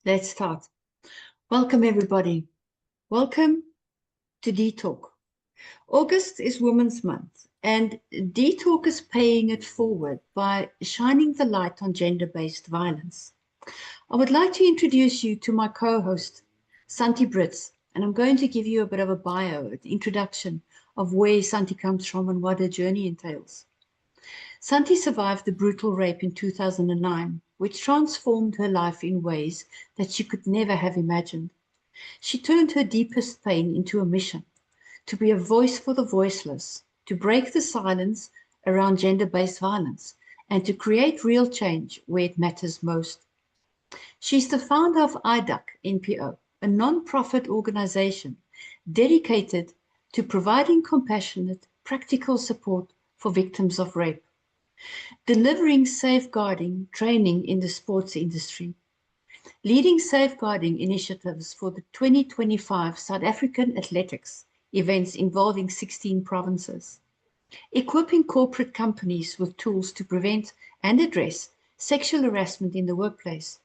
Let's start. Welcome, everybody. Welcome to D-Talk. August is Women's Month, and D-Talk is paying it forward by shining the light on gender-based violence. I would like to introduce you to my co-host, Santi Britz, and I'm going to give you a bit of a bio, an introduction of where Santi comes from and what her journey entails. Santi survived the brutal rape in 2009, which transformed her life in ways that she could never have imagined. She turned her deepest pain into a mission, to be a voice for the voiceless, to break the silence around gender-based violence, and to create real change where it matters most. She's the founder of IDUC NPO, a non-profit organization dedicated to providing compassionate, practical support for victims of rape, delivering safeguarding training in the sports industry, leading safeguarding initiatives for the 2025 South African athletics events involving 16 provinces, equipping corporate companies with tools to prevent and address sexual harassment in the workplace,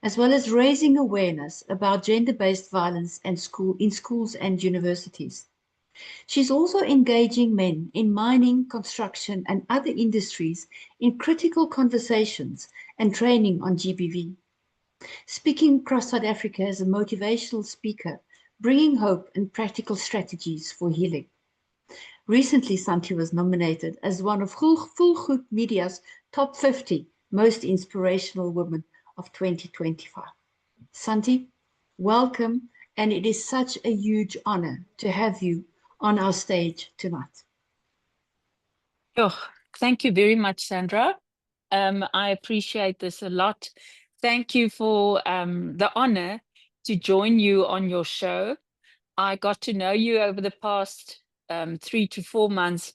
as well as raising awareness about gender-based violence in schools and universities. She's also engaging men in mining, construction, and other industries in critical conversations and training on GBV. Speaking across South Africa as a motivational speaker, bringing hope and practical strategies for healing. Recently, Santi was nominated as one of Volgoed Media's top 50 most inspirational women of 2025. Santi, welcome, and it is such a huge honor to have you on our stage tonight. Oh, thank you very much, Sandra. I appreciate this a lot. Thank you for the honor to join you on your show. I got to know you over the past 3 to 4 months,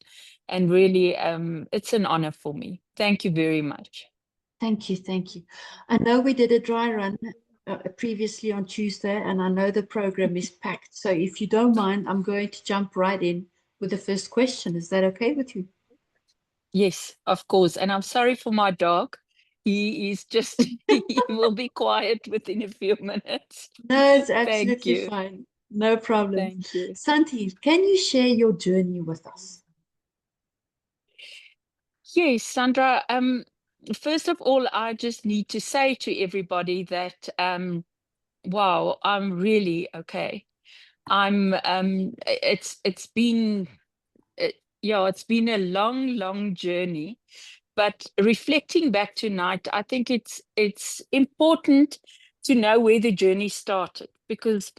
and really, it's an honor for me. Thank you very much. Thank you, thank you. I know we did a dry run previously on Tuesday, and I know the program is packed. So if you don't mind, I'm going to jump right in with the first question. Is that okay with you? Yes, of course. And I'm sorry for my dog. He is just, he will be quiet within a few minutes. No, it's Thank absolutely you. fine. No problem. Thank you. Santi, can you share your journey with us? Yes, Sandra. First of all, I just need to say to everybody that wow, I'm really okay. It's been yeah, it's been a long journey. But reflecting back tonight, I think it's important to know where the journey started, because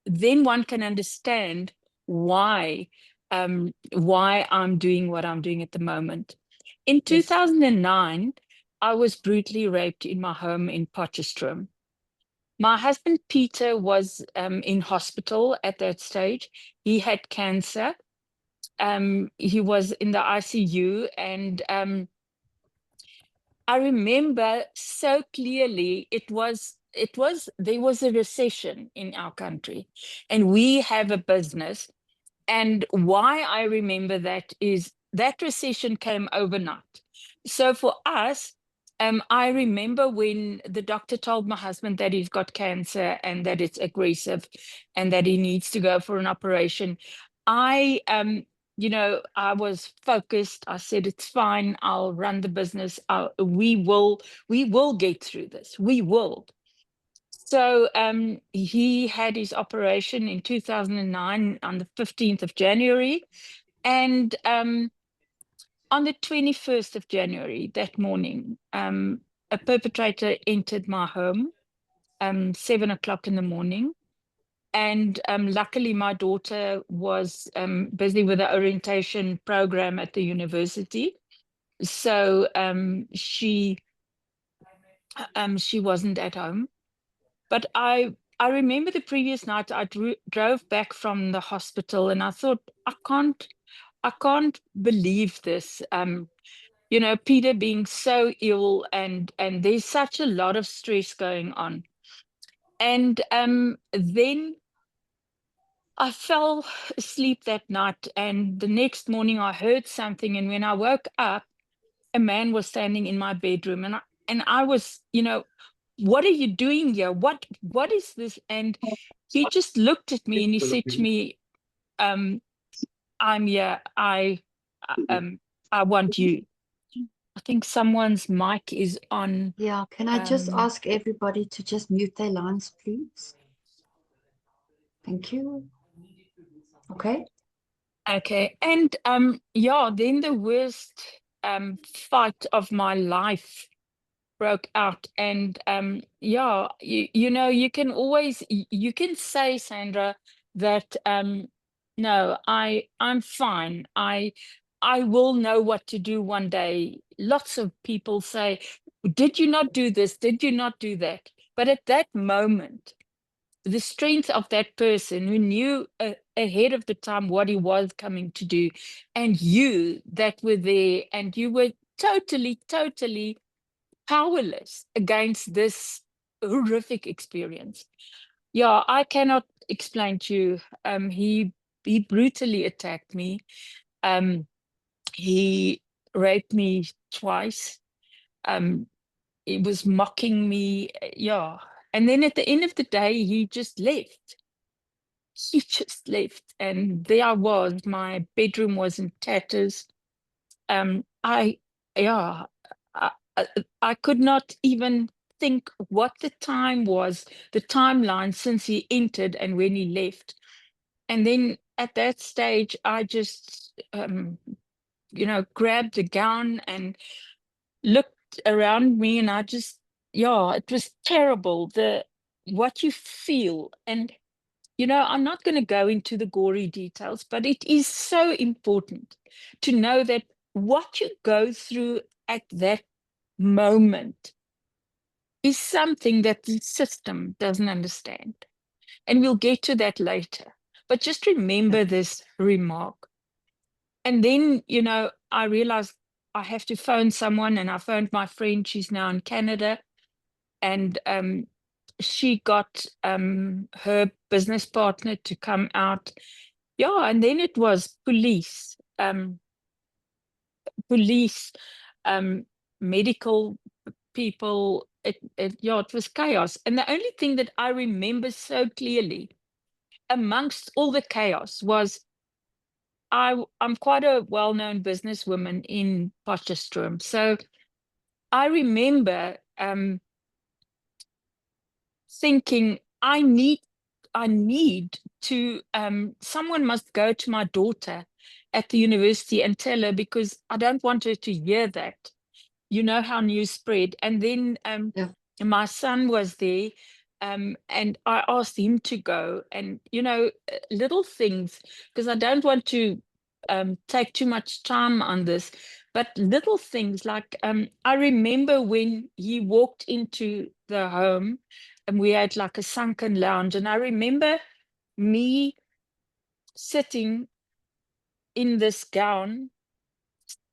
then one can understand why I'm doing what I'm doing at the moment. In Yes. 2009, I was brutally raped in my home in Potchefstroom. My husband Peter was in hospital at that stage. He had cancer. He was in the ICU, and I remember so clearly there was a recession in our country, and we have a business. And why I remember that is that recession came overnight. So for us, I remember when the doctor told my husband that he's got cancer and that it's aggressive and that he needs to go for an operation. I I was focused. I said, it's fine. I'll run the business. We will get through this. We will. So he had his operation in 2009 on the 15th of January. And on the 21st of January, that morning, a perpetrator entered my home, 7 o'clock in the morning. And luckily, my daughter was busy with the orientation program at the university. So she wasn't at home. But I remember the previous night I drove back from the hospital, and I thought, I can't believe this. Peter being so ill, and there's such a lot of stress going on. And then I fell asleep that night, and the next morning I heard something, and when I woke up, a man was standing in my bedroom, and I was, what are you doing here? What is this? And he just looked at me and he said to me, I'm here. I want you. I think someone's mic is on. Yeah, can I just ask everybody to just mute their lines, please? Thank you. Okay. Okay. And yeah, then the worst fight of my life broke out. And yeah, you know, you can always you can say, Sandra, that no, I'm fine. I will know what to do one day. Lots of people say, did you not do this? Did you not do that? But at that moment, the strength of that person who knew ahead of the time what he was coming to do, and you that were there, and you were totally powerless against this horrific experience. Yeah, I cannot explain to you. He brutally attacked me. Um, he raped me twice. Um, he was mocking me. Yeah. And then at the end of the day, he just left. He just left. And there I was. My bedroom was in tatters. I, yeah, I, I I could not even think what the time was, the timeline since he entered and when he left. And then at that stage, I just, you know, grabbed the gown and looked around me, and I just, yeah, it was terrible. What you feel. And you know, I'm not going to go into the gory details, but it is so important to know that what you go through at that moment is something that the system doesn't understand. And we'll get to that later. But just remember this remark. And then, you know, I realized I have to phone someone, and I phoned my friend. She's now in Canada. And she got her business partner to come out. Yeah, and then it was police, um, medical people. Yeah, it was chaos. And the only thing that I remember so clearly amongst all the chaos was I'm quite a well-known businesswoman in Potchefstroom. So I remember thinking I need to someone must go to my daughter at the university and tell her, because I don't want her to hear that. You know how news spread. And then Yeah. my son was there, and I asked him to go. And you know, little things, because I don't want to take too much time on this, but little things like I remember when he walked into the home, and we had like a sunken lounge, and I remember me sitting in this gown,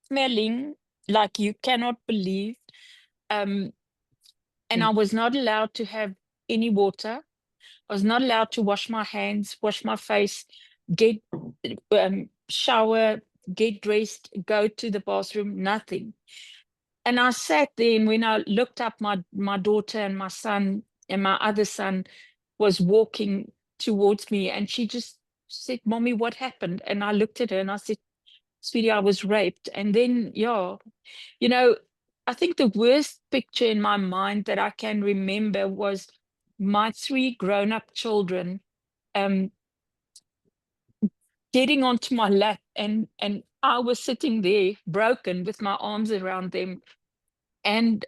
smelling like you cannot believe. Um, and Yeah. I was not allowed to have any water. I was not allowed to wash my hands, wash my face, get shower, get dressed, go to the bathroom, nothing. And I sat there, and when I looked up, my daughter and my son and my other son was walking towards me, and she just said, "Mommy, what happened?" And I looked at her and I said, "Sweetie, I was raped." And then, yeah, you know, I think the worst picture in my mind that I can remember was my three grown-up children um, getting onto my lap, and I was sitting there broken with my arms around them. And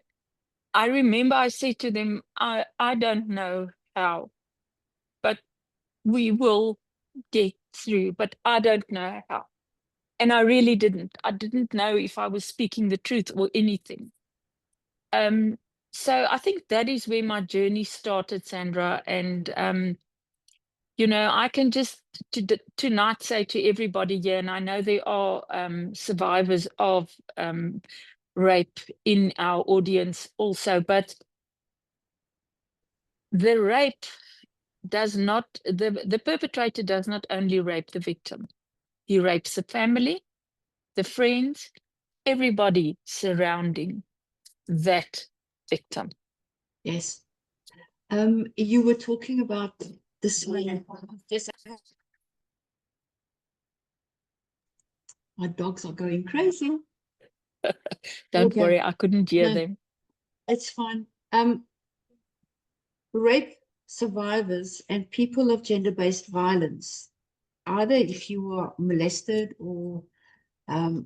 I remember I said to them, I don't know how, but we will get through, but I don't know how. And I really didn't. I didn't know if I was speaking the truth or anything. Um, so I think that is where my journey started, Sandra. And you know, I can just tonight say to everybody here, and I know there are survivors of rape in our audience also, but the rape does not, the perpetrator does not only rape the victim, he rapes the family, the friends, everybody surrounding that victim. Yes. You were talking about the smell. Yes, my dogs are going crazy. Don't Okay. worry, I couldn't hear No, them. it's fine. Rape survivors and people of gender-based violence, either if you were molested or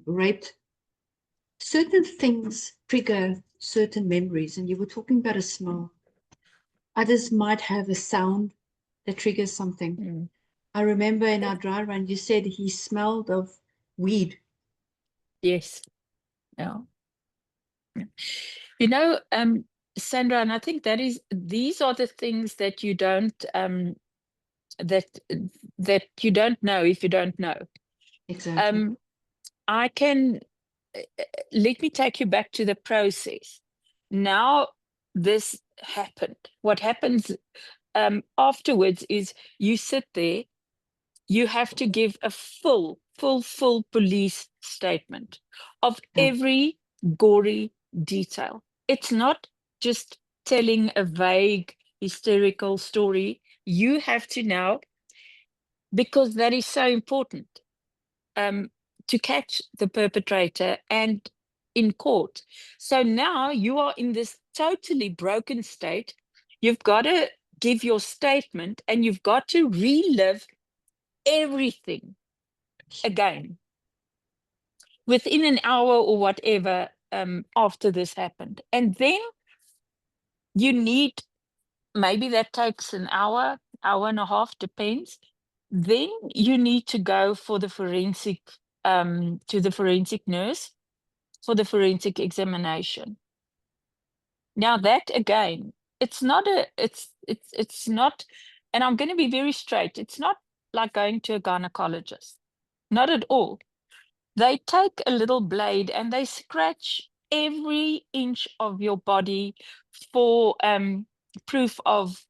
raped, certain things trigger certain memories. And you were talking about a smell. Others might have a sound that triggers something. Mm. I remember in our dry run, you said he smelled of weed. Yes. Yeah. You know, Sandra, and I think these are the things that you don't that you don't know if you don't know. Exactly. Um, I can let me take you back to the process. Now this happened. What happens afterwards is you sit there, you have to give a full police statement of Yeah. every gory detail. It's not just telling a vague hysterical story. You have to now, because that is so important, um, to catch the perpetrator and in court. So now you are in this totally broken state. You've got to give your statement and you've got to relive everything again within an hour or whatever after this happened. And then you need, maybe that takes an hour and a half, depends. Then you need to go for the forensic, to the forensic nurse for the forensic examination. Now that again, it's not, and I'm going to be very straight, it's not like going to a gynecologist. Not at all. They take a little blade and they scratch every inch of your body for proof of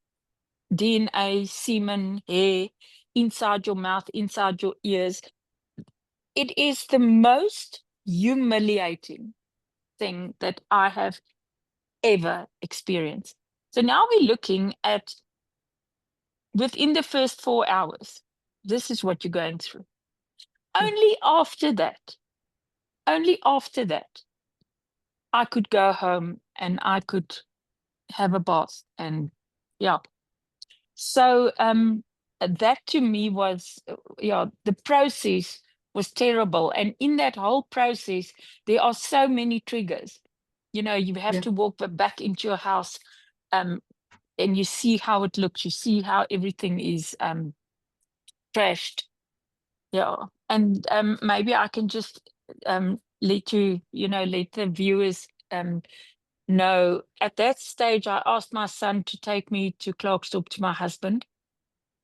DNA, semen, hair, inside your mouth, inside your ears. It is the most humiliating thing that I have ever experienced. So now we're looking at within the first 4 hours, this is what you're going through. Yeah. Only after that, I could go home and I could have a bath and yeah. So that to me was yeah, the process was terrible. And in that whole process, there are so many triggers. You know, you have Yeah. to walk back into your house and you see how it looks, you see how everything is trashed. Yeah. And maybe I can just let you, let the viewers know. At that stage, I asked my son to take me to Klerksdorp to my husband.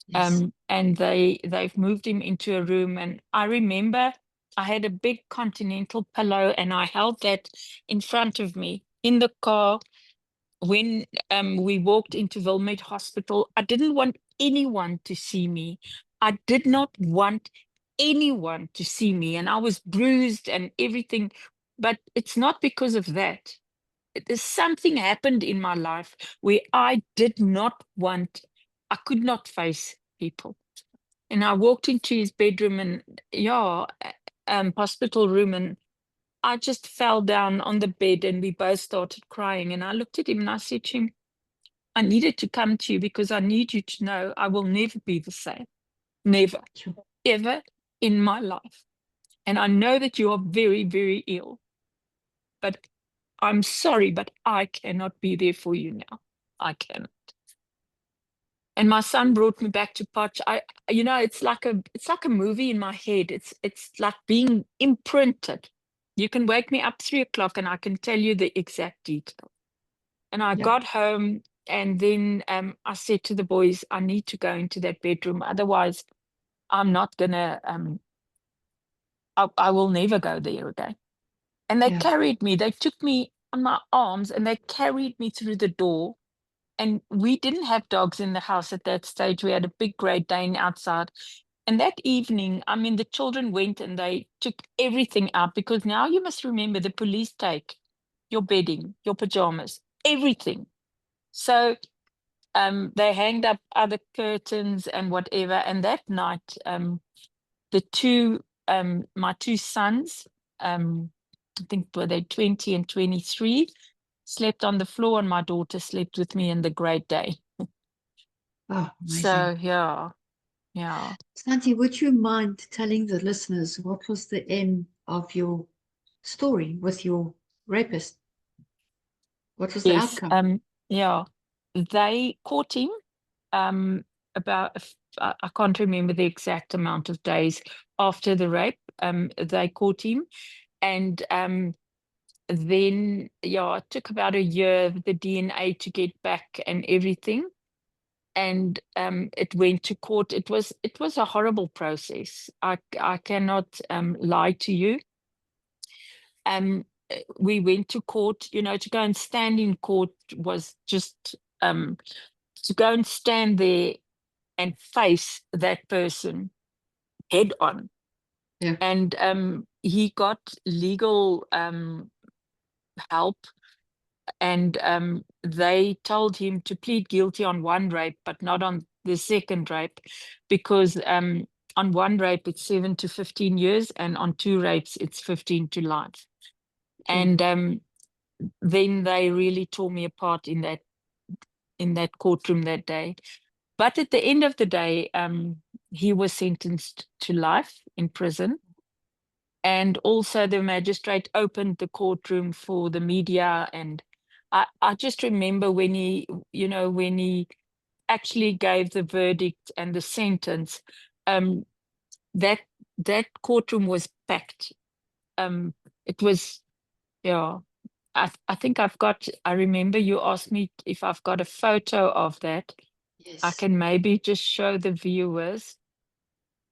Yes. And they've moved him into a room. And I remember I had a big continental pillow and I held that in front of me in the car when we walked into Wilmette Hospital. I didn't want anyone to see me. I did not want anyone to see me. And I was bruised and everything. But it's not because of that. There's something happened in my life where I did not want, I could not face people. And I walked into his bedroom and yeah, hospital room, and I just fell down on the bed and we both started crying. And I looked at him and I said to him, I needed to come to you because I need you to know I will never be the same. Never, Sure. ever in my life. And I know that you are very, very ill, but I'm sorry, but I cannot be there for you now. I cannot. And my son brought me back to Potch. It's like a movie in my head. It's like being imprinted. You can wake me up 3 o'clock and I can tell you the exact detail. And I Yeah. got home and then I said to the boys, I need to go into that bedroom. Otherwise, I'm not gonna I will never go there again. And they Yeah. carried me, they took me on my arms and they carried me through the door. And we didn't have dogs in the house at that stage. We had a big Great Dane outside. And that evening, I mean, the children went and they took everything out because now you must remember the police take your bedding, your pajamas, everything. So they hanged up other curtains and whatever. And that night, the two, my two sons, I think were they 20 and 23, slept on the floor, and my daughter slept with me in the great day. Oh, amazing. So yeah, yeah. Santi, would you mind telling the listeners what was the end of your story with your rapist? What was the Yes, outcome? yeah. They caught him about I can't remember the exact amount of days after the rape. They caught him, and then yeah, it took about a year the DNA to get back and everything, and it went to court. It was a horrible process. I cannot lie to you. We went to court. To go and stand in court was just to go and stand there and face that person head on. Yeah. And he got legal help, and they told him to plead guilty on one rape, but not on the second rape, because on one rape it's 7 to 15 years, and on two rapes it's 15 to life. Sure. And then they really tore me apart in that courtroom that day. But at the end of the day, he was sentenced to life in prison. And also the magistrate opened the courtroom for the media. And I just remember when he actually gave the verdict and the sentence, that courtroom was packed. It was, yeah. I think I remember you asked me if I've got a photo of that. I Yes. can maybe just show the viewers.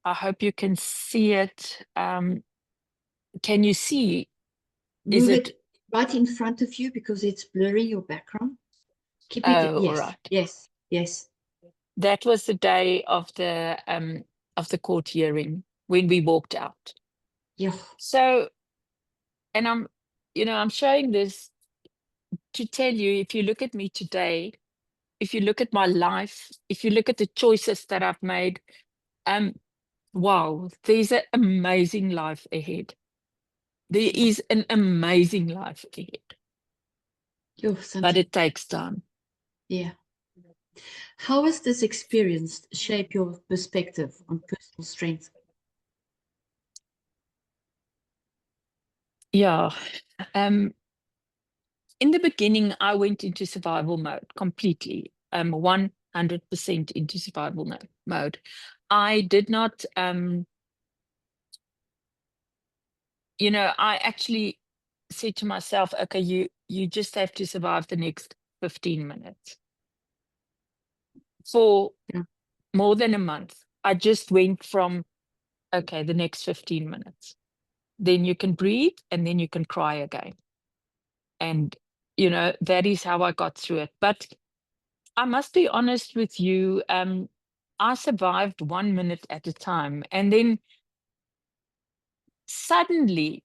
I hope you can see it. Can you see? Is Move it? it right in front of you because it's blurry your background. Keep it. Oh, all Yes. right. Yes. Yes. That was the day of the court hearing when we walked out. Yeah. So, and I'm showing this to tell you, if you look at me today, if you look at my life, if you look at the choices that I've made, wow, there's an amazing life ahead. There is an amazing life ahead, Yo, but Santi. it takes time. Yeah. How has this experience shaped your perspective on personal strength? Yeah. In the beginning, I went into survival mode completely, 100% into survival mode. I did not, I actually said to myself, okay, you just have to survive the next 15 minutes. For Yeah. more than a month, I just went from, okay, the next 15 minutes. Then you can breathe, and then you can cry again. And, that is how I got through it. But I must be honest with you. I survived 1 minute at a time. And then suddenly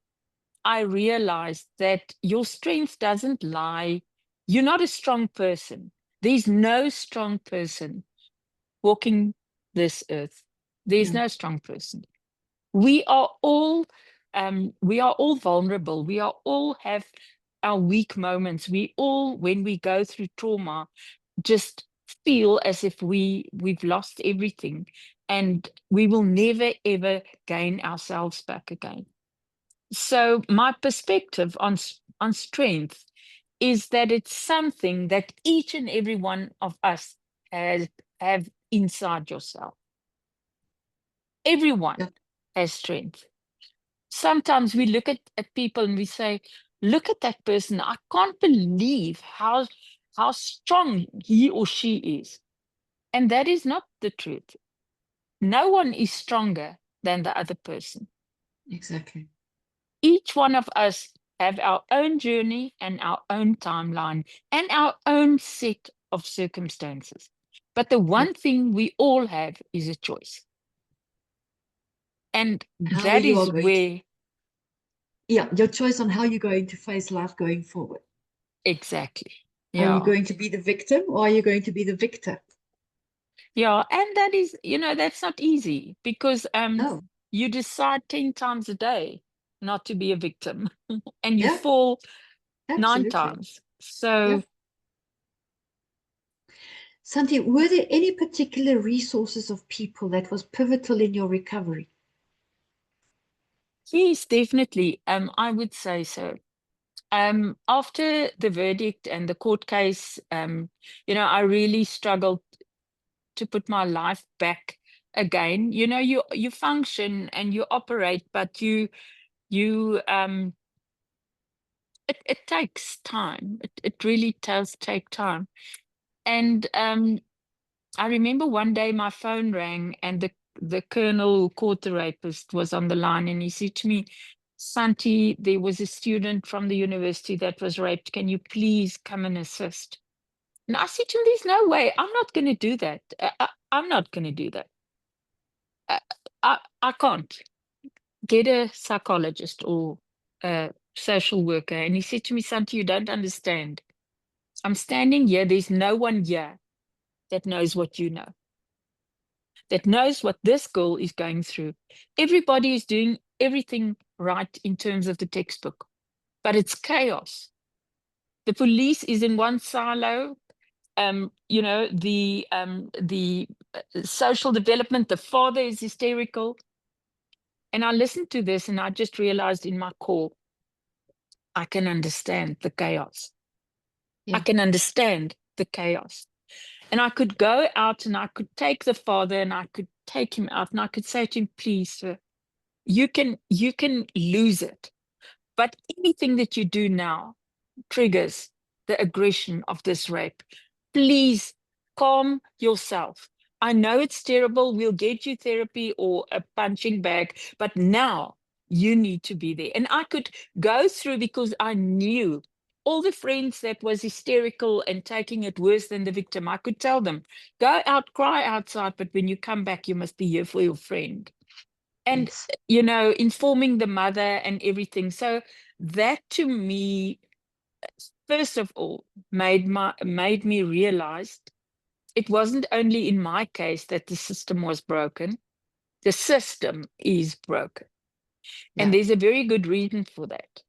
I realized that your strength doesn't lie. You're not a strong person. There's no strong person walking this earth. There's Yeah. no strong person. We are all vulnerable. We are all have our weak moments. We all, when we go through trauma, just feel as if we've lost everything, and we will never ever gain ourselves back again. So my perspective on strength is that it's something that each and every one of us have inside yourself. Everyone Yeah. has strength. Sometimes we look at people and we say, look at that person. I can't believe how strong he or she is. And that is not the truth. No one is stronger than the other person. Exactly. Each one of us have our own journey and our own timeline and our own set of circumstances. But the Yeah. one thing we all have is a choice. And How that you are is going to, where yeah, your choice on how you're going to face life going forward. exactly. Are you Yeah. going to be the victim or are you going to be the victor? Yeah. And that is, that's not easy because No. you decide 10 times a day not to be a victim and you Yeah, fall 9 absolutely. times. Yeah. So Santi, were there any particular resources of people that was pivotal in your recovery? yes, definitely. I would say so. After the verdict and the court case, I really struggled to put my life back again. You function and you operate, but you it takes time. It really does take time. And I remember one day my phone rang and the colonel who caught the rapist was on the line and he said to me, Santi, there was a student from the university that was raped. Can you please come and assist? And I said to him, there's no way. I'm not going to do that. I'm not going to do that. Uh, I can't. Get a psychologist or a social worker. And he said to me, Santi, you don't understand. I'm standing here. There's no one here that knows what you know, that knows what this girl is going through. Everybody is doing everything right in terms of the textbook, but it's chaos. The police is in one silo. The social development, the father is hysterical. And I listened to this and I just realized in my core, I can understand the chaos. I Yeah. can understand the chaos. And I could go out and I could take the father and I could take him out and I could say to him, please, sir, you can lose it. But anything that you do now triggers the aggression of this rape. Please calm yourself. I know it's terrible. We'll get you therapy or a punching bag, but now you need to be there. And I could go through because I knew all the friends that was hysterical and taking it worse than the victim. I could tell them, go out, cry outside, but when you come back, you must be here for your friend. And, Yes. informing the mother and everything. So that to me, first of all, made me realize it wasn't only in my case that the system was broken. The system is broken, and Yeah. there's a very good reason for that.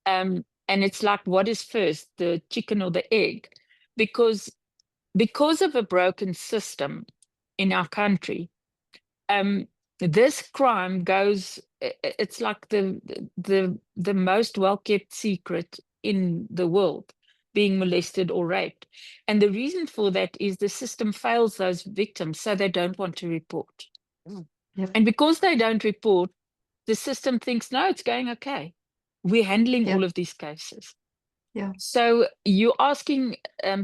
And it's like, what is first, the chicken or the egg? Because of a broken system in our country, um, this crime goes. It's like the most well kept secret in the world, being molested or raped. And the reason for that is the system fails those victims, so they don't want to report. Yep. And because they don't report, the system thinks, no, it's going okay. We're handling Yeah. all of these cases. Yeah. So you're asking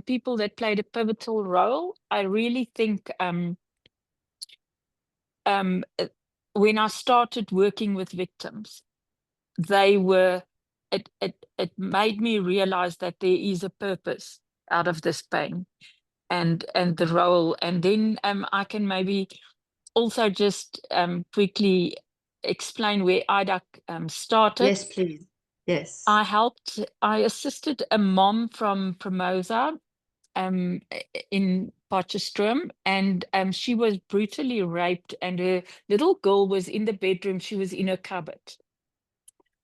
people that played a pivotal role. I really think um, uh, when I started working with victims, they were, it made me realize that there is a purpose out of this pain and the role. And then I can maybe also just quickly explain where IDAC started. Yes, please. Yes. I assisted a mom from Promosa in Potchefstroom, and she was brutally raped, and her little girl was in the bedroom. She was in her cupboard,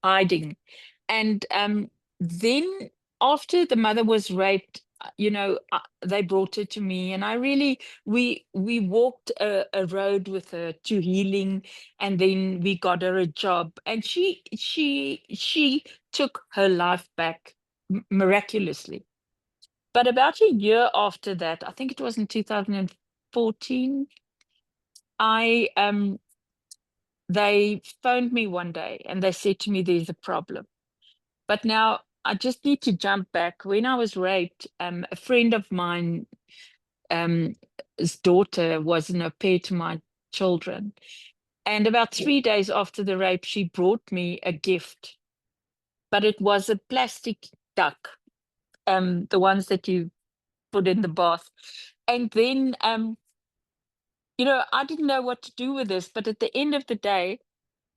hiding. And then after the mother was raped, they brought her to me, and I really we walked a road with her to healing, and then we got her a job, and she took her life back miraculously. But about a year after that, I think it was in 2014, I they phoned me one day and they said to me, there's a problem. But now I just need to jump back. When I was raped, a friend of mine, his daughter was an au pair to my children. And about 3 days after the rape, she brought me a gift, but it was a plastic duck, the ones that you put in the bath. And then, I didn't know what to do with this, but at the end of the day,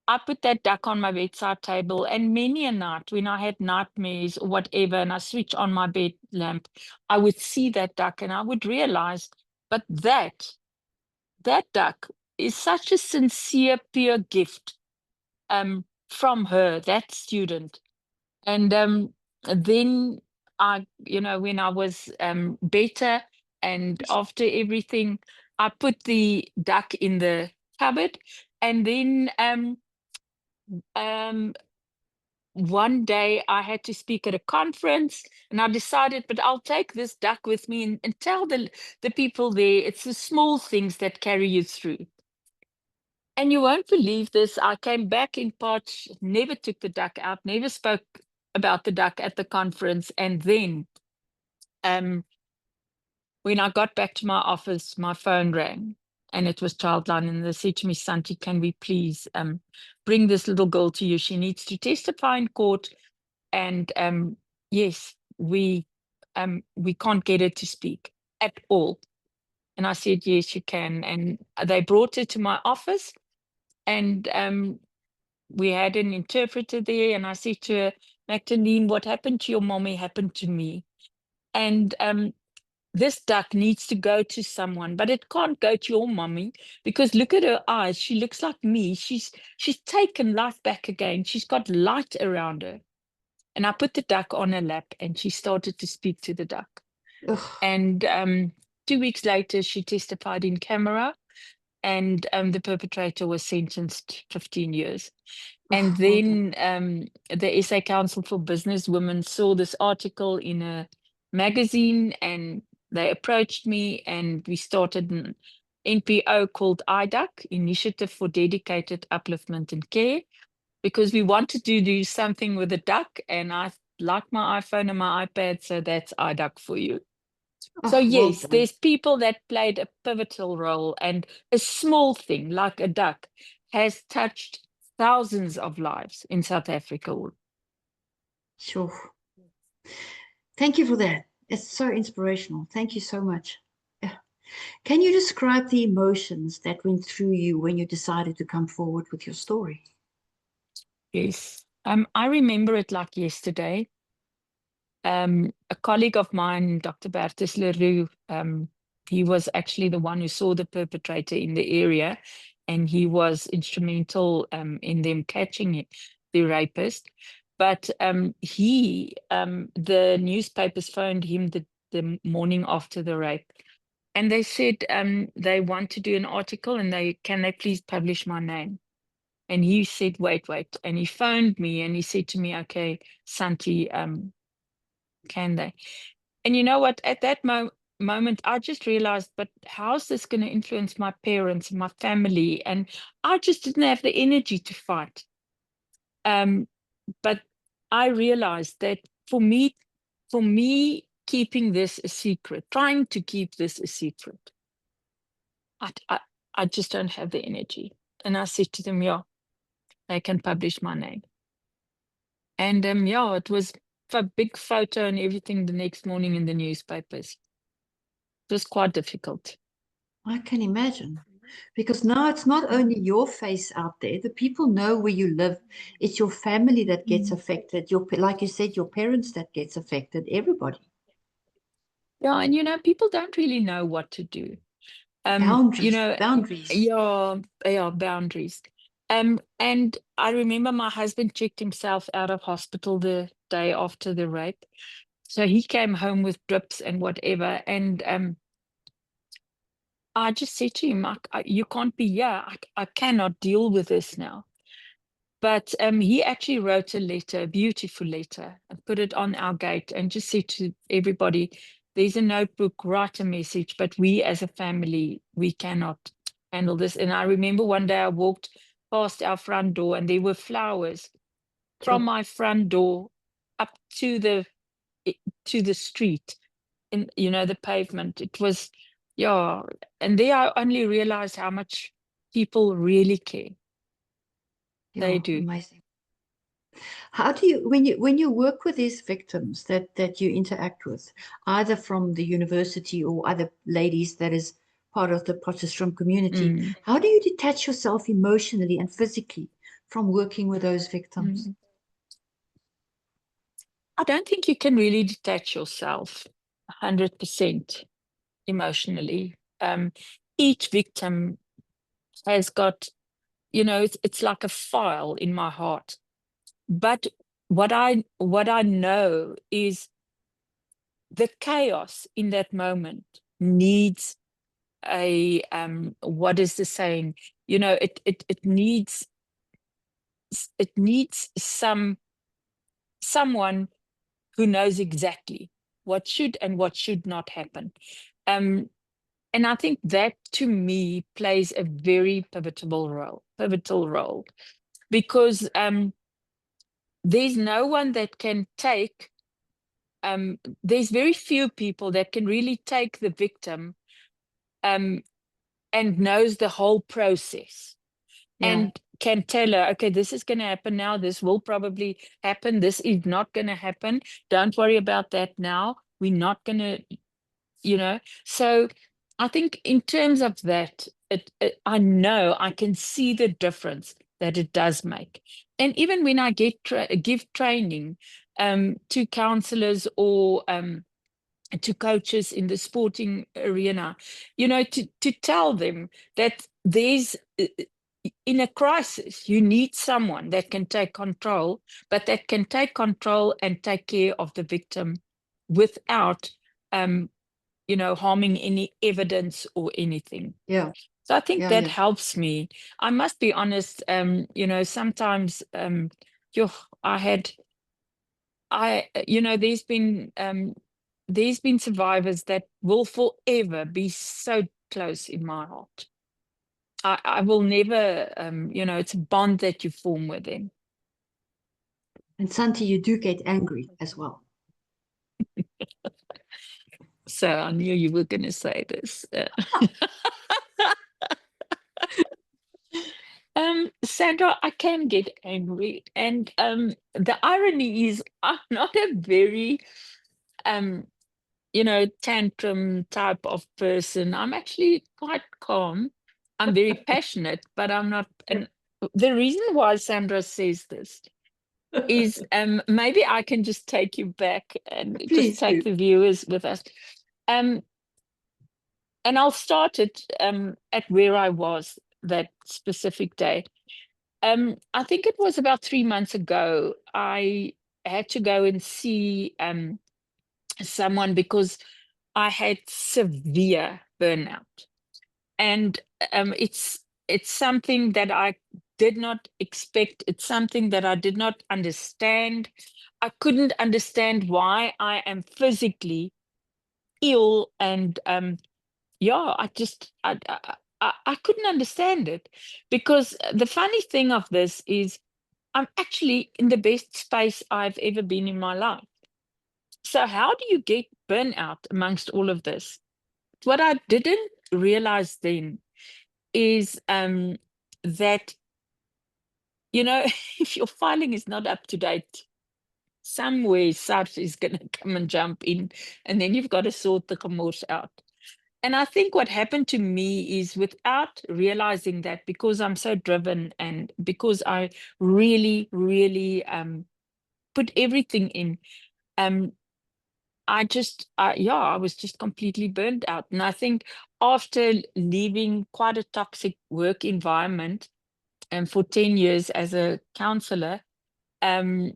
I put that duck on my bedside table, and many a night when I had nightmares or whatever, and I switch on my bed lamp, I would see that duck and I would realize, but that duck is such a sincere, pure gift from her, that student. And then when I was better and after everything, I put the duck in the cupboard. And then one day I had to speak at a conference, and I decided, but I'll take this duck with me and tell the people there, it's the small things that carry you through. And you won't believe this. I came back in March, never took the duck out, never spoke about the duck at the conference. And then when I got back to my office, my phone rang and it was Childline. And they said to me, Santi, can we please bring this little girl to you? She needs to testify in court. And yes, we can't get her to speak at all. And I said, yes, you can. And they brought her to my office. And we had an interpreter there, and I said to her, Magdalene, what happened to your mommy happened to me. And this duck needs to go to someone, but it can't go to your mommy because look at her eyes. She looks like me. She's taken life back again. She's got light around her. And I put the duck on her lap and she started to speak to the duck. Ugh. And 2 weeks later, she testified in camera. And the perpetrator was sentenced 15 years. And Well then done. the SA Council for Business Women saw this article in a magazine and they approached me and we started an NPO called IDUC, Initiative for Dedicated Upliftment and Care, because we wanted to do something with a duck and I like my iPhone and my iPad, so that's IDUC for you. So Oh, well yes, done. there's people that played a pivotal role, and a small thing like a duck has touched thousands of lives in South Africa. Sure. Thank you for that. It's so inspirational. Thank you so much. Yeah. Can you describe the emotions that went through you when you decided to come forward with your story? Yes. I remember it like yesterday. A colleague of mine, Dr. Bertus Leroux, he was actually the one who saw the perpetrator in the area, and he was instrumental in them catching it, the rapist. But the newspapers phoned him the morning after the rape, and they said they want to do an article, and can they please publish my name? And he said, wait, and he phoned me and he said to me, okay, Santi, can they? And you know what? At that moment, I just realized, but how's this going to influence my parents and my family? And I just didn't have the energy to fight. But I realized that for me, keeping this a secret, trying to keep this a secret, I just don't have the energy. And I said to them, yeah, they can publish my name. And yeah, it was a big photo and everything the next morning in the newspapers. It was quite difficult. I can imagine. Because now it's not only your face out there, the people know where you live. It's your family that gets affected. Like you said, your parents that gets affected, everybody. Yeah, and people don't really know what to do. Boundaries, boundaries. Yeah, boundaries. And I remember my husband checked himself out of hospital the day after the rape. So he came home with drips and whatever. And I just said to him, you can't be here. I cannot deal with this now. But he actually wrote a letter, a beautiful letter, and put it on our gate and just said to everybody, there's a notebook, write a message, but we as a family, we cannot handle this. And I remember one day I walked past our front door and there were flowers from Sure. my front door up to the street, in the pavement. It was, yeah. And there I only realized how much people really care. They Yeah, do. amazing. How do you when you work with these victims that you interact with, either from the university or other ladies that is part of the Potchefstroom community, Mm. how do you detach yourself emotionally and physically from working with those victims? I don't think you can really detach yourself 100% emotionally. Each victim has got, it's like a file in my heart. But what I know is the chaos in that moment needs what is the saying? It needs someone who knows exactly what should and what should not happen. And I think that to me plays a very pivotal role, because there's no one that can take, there's very few people that can really take the victim and knows the whole process and can tell her, okay, this is going to happen now, this will probably happen, this is not going to happen, don't worry about that now, we're not going to. So I think in terms of that, I know I can see the difference that it does make. And even when I give training to counselors or to coaches in the sporting arena, to tell them that there's in a crisis, you need someone that can take control, but that can take control and take care of the victim without harming any evidence or anything. Yeah. So I think Yeah, that yeah. helps me. I must be honest, sometimes I had there's been survivors that will forever be so close in my heart. I will never, it's a bond that you form with them. And Santi, you do get angry as well. So I knew you were going to say this. Sandra, I can get angry, and the irony is, I'm not a very, tantrum type of person. I'm actually quite calm. I'm very passionate, but I'm not. And the reason why Sandra says this is, maybe I can just take you back and just Please take do. the viewers with us. And I'll start it at where I was that specific day. I think it was about 3 months ago. I had to go and see someone because I had severe burnout, and it's something that I did not expect. It's something that I did not understand. I couldn't understand why I am physically ill, and yeah, I couldn't understand it, because the funny thing of this is I'm actually in the best space I've ever been in my life. So how do you get burnout amongst all of this? What I didn't realize then is that, if your filing is not up to date, somewhere SARS is going to come and jump in, and then you've got to sort the remorse out. And I think what happened to me is, without realizing that, because I'm so driven and because I really, really put everything in, I was just completely burned out. And I think after leaving quite a toxic work environment and for 10 years as a counselor um,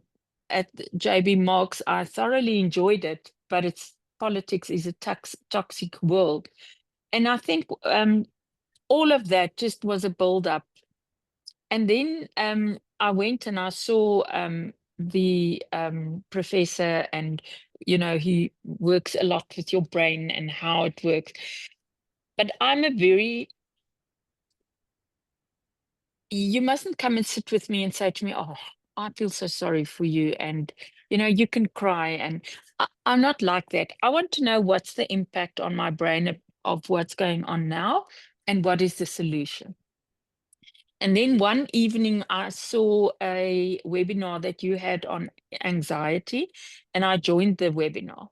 at JB Marks, I thoroughly enjoyed it, but politics is a toxic world. And I think all of that just was a build-up. And then I went and I saw the professor, and he works a lot with your brain and how it works. But you mustn't come and sit with me and say to me, oh, I feel so sorry for you, and you can cry, and I'm not like that. I want to know what's the impact on my brain of what's going on now, and what is the solution. And then one evening, I saw a webinar that you had on anxiety, and I joined the webinar.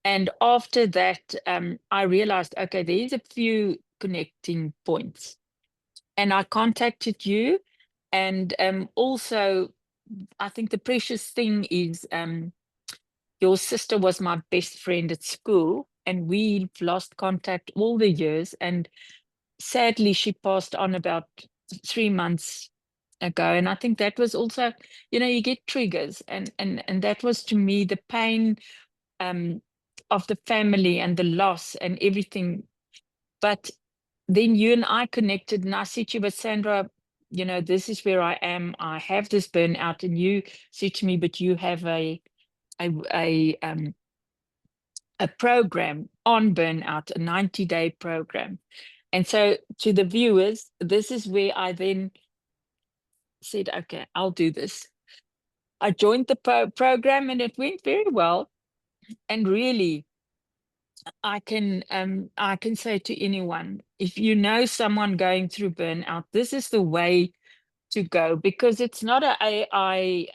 And after that, I realized, okay, there's a few connecting points. And I contacted you, And also, I think the precious thing is your sister was my best friend at school, and we've lost contact all the years. And sadly, she passed on about 3 months ago. And I think that was also, you get triggers, and that was to me the pain of the family and the loss and everything. But then you and I connected, and I said to you, but Sandra, this is where I am. I have this burnout. And you said to me, but you have a a um a program on burnout, a 90-day program. And so to the viewers, this is where I then said, okay, I'll do this. I joined the program, and it went very well. And really, I can say to anyone, if you know someone going through burnout, this is the way to go, because it's not a AI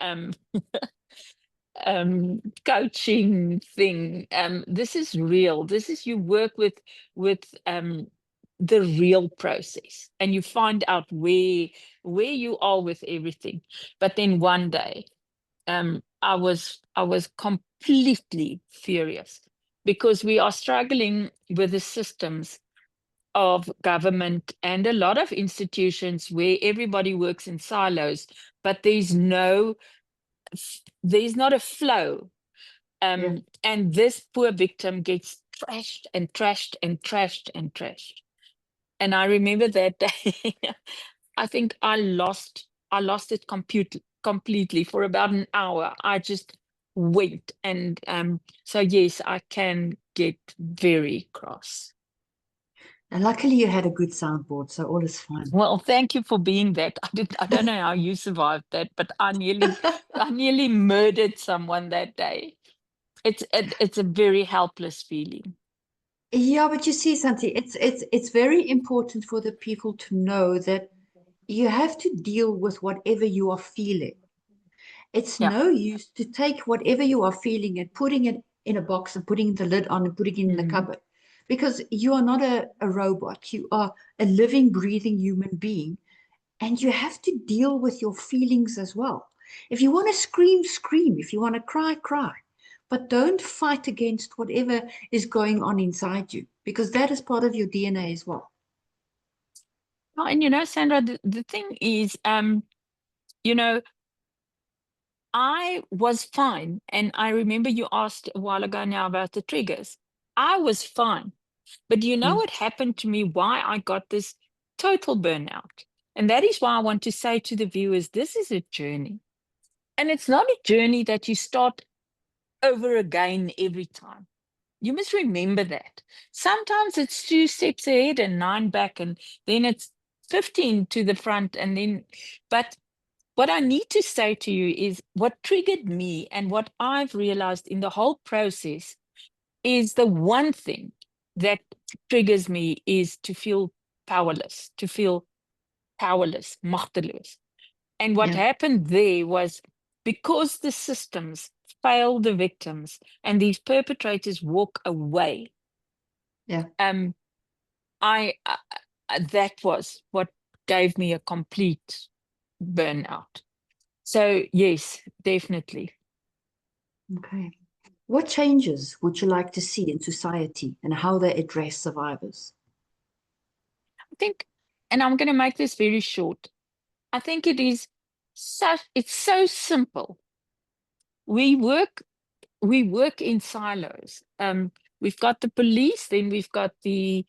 coaching thing. This is real. This is, you work with the real process, and you find out where you are with everything. But then one day, I was completely furious, because we are struggling with the systems of government and a lot of institutions where everybody works in silos, but there's not a flow. Yeah. And this poor victim gets trashed and trashed and trashed and trashed. And I remember that day, I think I lost it completely for about an hour. I just went. And so yes, I can get very cross. And luckily you had a good soundboard, so all is fine. Well, thank you for being that. I don't know how you survived that, but I nearly murdered someone that day. It's a very helpless feeling. Yeah, but you see, Santi, it's very important for the people to know that you have to deal with whatever you are feeling. It's Yeah. no use to take whatever you are feeling and putting it in a box and putting the lid on and putting it in the Mm. cupboard, because you are not a robot. You are a living, breathing human being, and you have to deal with your feelings as well. If you want to scream, scream. If you want to cry, cry. But don't fight against whatever is going on inside you, because that is part of your DNA as well. Oh, and Sandra, the thing is, you know, I was fine. And I remember you asked a while ago now about the triggers. I was fine. But do you know Mm. what happened to me? Why I got this total burnout? And that is why I want to say to the viewers, this is a journey. And it's not a journey that you start over again every time. You must remember that. Sometimes it's 2 steps ahead and 9 back, and then it's 15 to the front. But what I need to say to you is what triggered me and what I've realized in the whole process is the one thing that triggers me is to feel powerless, machteloos. And what Yeah, happened there was, because the systems fail the victims and these perpetrators walk away, yeah. um, that was what gave me a complete burnout. So yes, definitely. Okay. What changes would you like to see in society and how they address survivors? I think, and I'm going to make this very short. I think it's so simple. We work we work in silos. We've got the police, then we've got the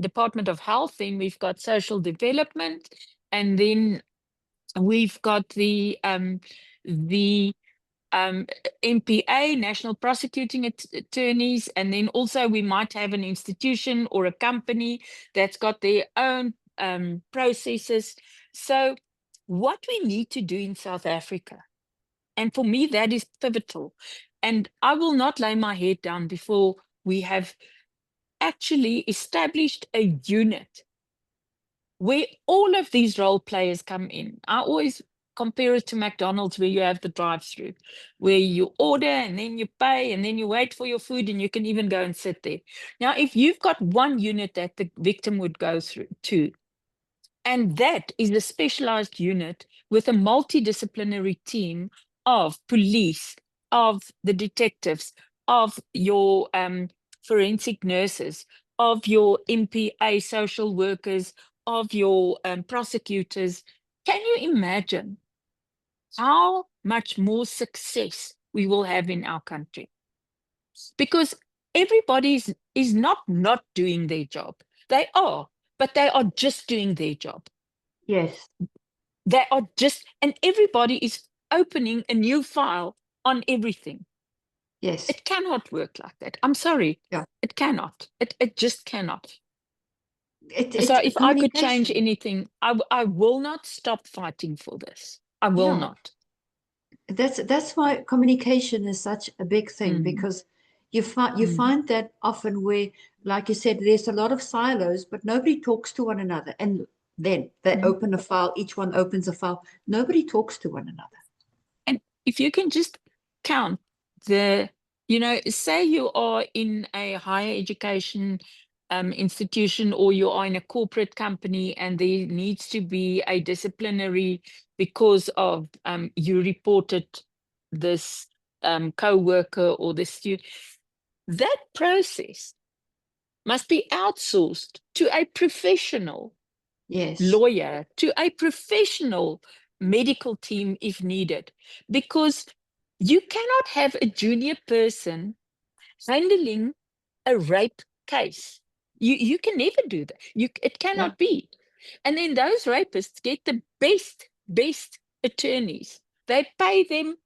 Department of Health, then we've got social development, and then we've got the MPA, National Prosecuting Attorneys, and then also we might have an institution or a company that's got their own processes. So what we need to do in South Africa, and for me, that is pivotal. And I will not lay my head down before we have actually established a unit where all of these role players come in. I always compare it to McDonald's, where you have the drive-through, where you order and then you pay and then you wait for your food, and you can even go and sit there. Now, if you've got one unit that the victim would go through to, And that is a specialized unit with a multidisciplinary team of police, of the detectives, of your forensic nurses, of your MPA social workers, of your prosecutors. Can you imagine how much more success we will have in our country? Because everybody is not doing their job. They are, but they are just doing their job. Yes, They are just, and everybody is opening a new file on everything. yes, It cannot work like that. I'm sorry. yeah. It cannot. It just cannot. So It's if I could change communication. anything, I will not stop fighting for this. I will Yeah, not. that's why communication is such a big thing, Mm, because you mm, find that often where, like you said, there's a lot of silos, but nobody talks to one another. And then they mm. open a file, each one opens a file. Nobody talks to one another. And if you can just count the, say you are in a higher education institution, or you are in a corporate company and there needs to be a disciplinary because of you reported this co-worker or the student, that process must be outsourced to a professional Yes, lawyer, to a professional medical team if needed, because you cannot have a junior person handling a rape case. You can never do that. It yeah, cannot be. And then those rapists get the best attorneys. They pay them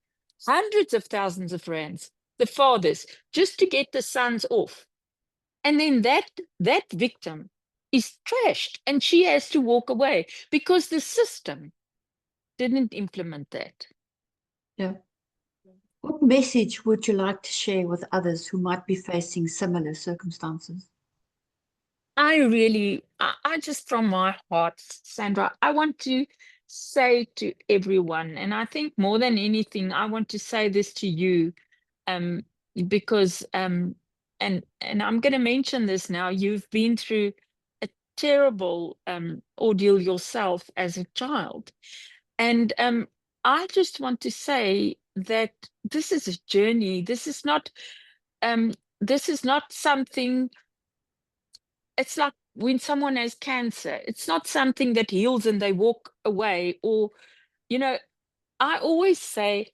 hundreds of thousands of rands, the fathers, just to get the sons off. And then that victim is trashed and she has to walk away because the system didn't implement that. yeah. What message would you like to share with others who might be facing similar circumstances? I just from my heart, Sandra, I want to say to everyone, and I think more than anything, I want to say this to you, um, because and I'm going to mention this now. You've been through a terrible ordeal yourself as a child, and I just want to say that this is a journey. Um, this is not something. It's like when someone has cancer. It's not something that heals and they walk away. Or, you know, I always say,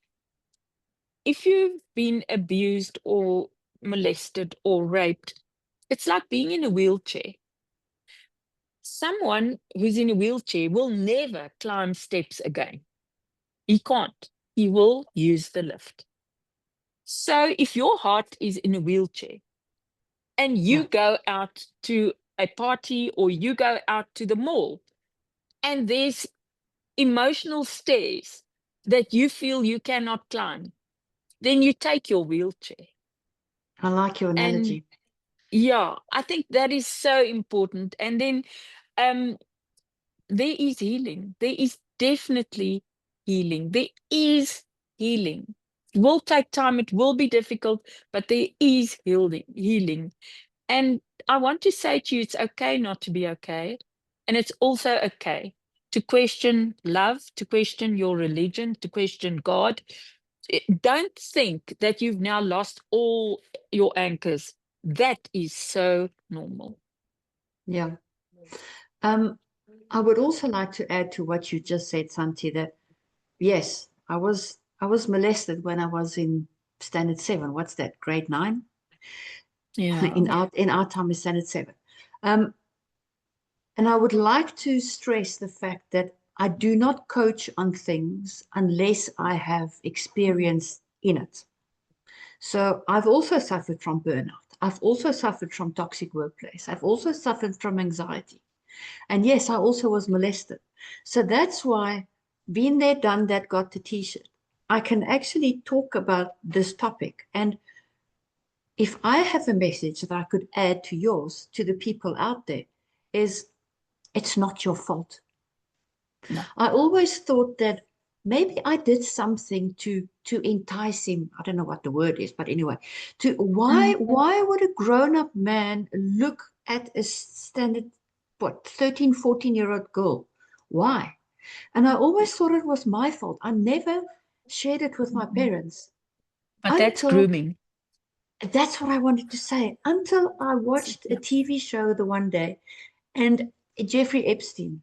if you've been abused or molested or raped, it's like being in a wheelchair. Someone who's in a wheelchair will never climb steps again. He can't. He will use the lift. So if your heart is in a wheelchair and Yeah, you go out to a party or you go out to the mall and there's emotional stairs that you feel you cannot climb, then you take your wheelchair. I like your And analogy. yeah, I think that is so important. And then um, there is healing. There is definitely healing. There is healing. It will take time, it will be difficult, but there is healing. And I want to say to you, it's okay not to be okay. And it's also okay to question love, to question your religion, to question God. Don't think that you've now lost all your anchors. That is so normal. Yeah. Um, I would also like to add to what you just said, Santi, that yes, I was molested when I was in standard seven. What's that? Grade nine? Yeah. In our time is standard seven. Um, and I would like to stress the fact that I do not coach on things unless I have experience in it. So I've also suffered from burnout. I've also suffered from toxic workplace. I've also suffered from anxiety. And yes, I also was molested. So that's why, been there, done that, got the t-shirt. I can actually talk about this topic. And if I have a message that I could add to yours, to the people out there, is it's not your fault. No. I always thought that maybe I did something to entice him. I don't know what the word is, but anyway, to Mm. why would a grown-up man look at a standard what 13, 14-year-old girl Why? And I always thought it was my fault. I never shared it with my parents But that's until, grooming. that's what I wanted to say, until I watched a TV show the one day and Jeffrey Epstein.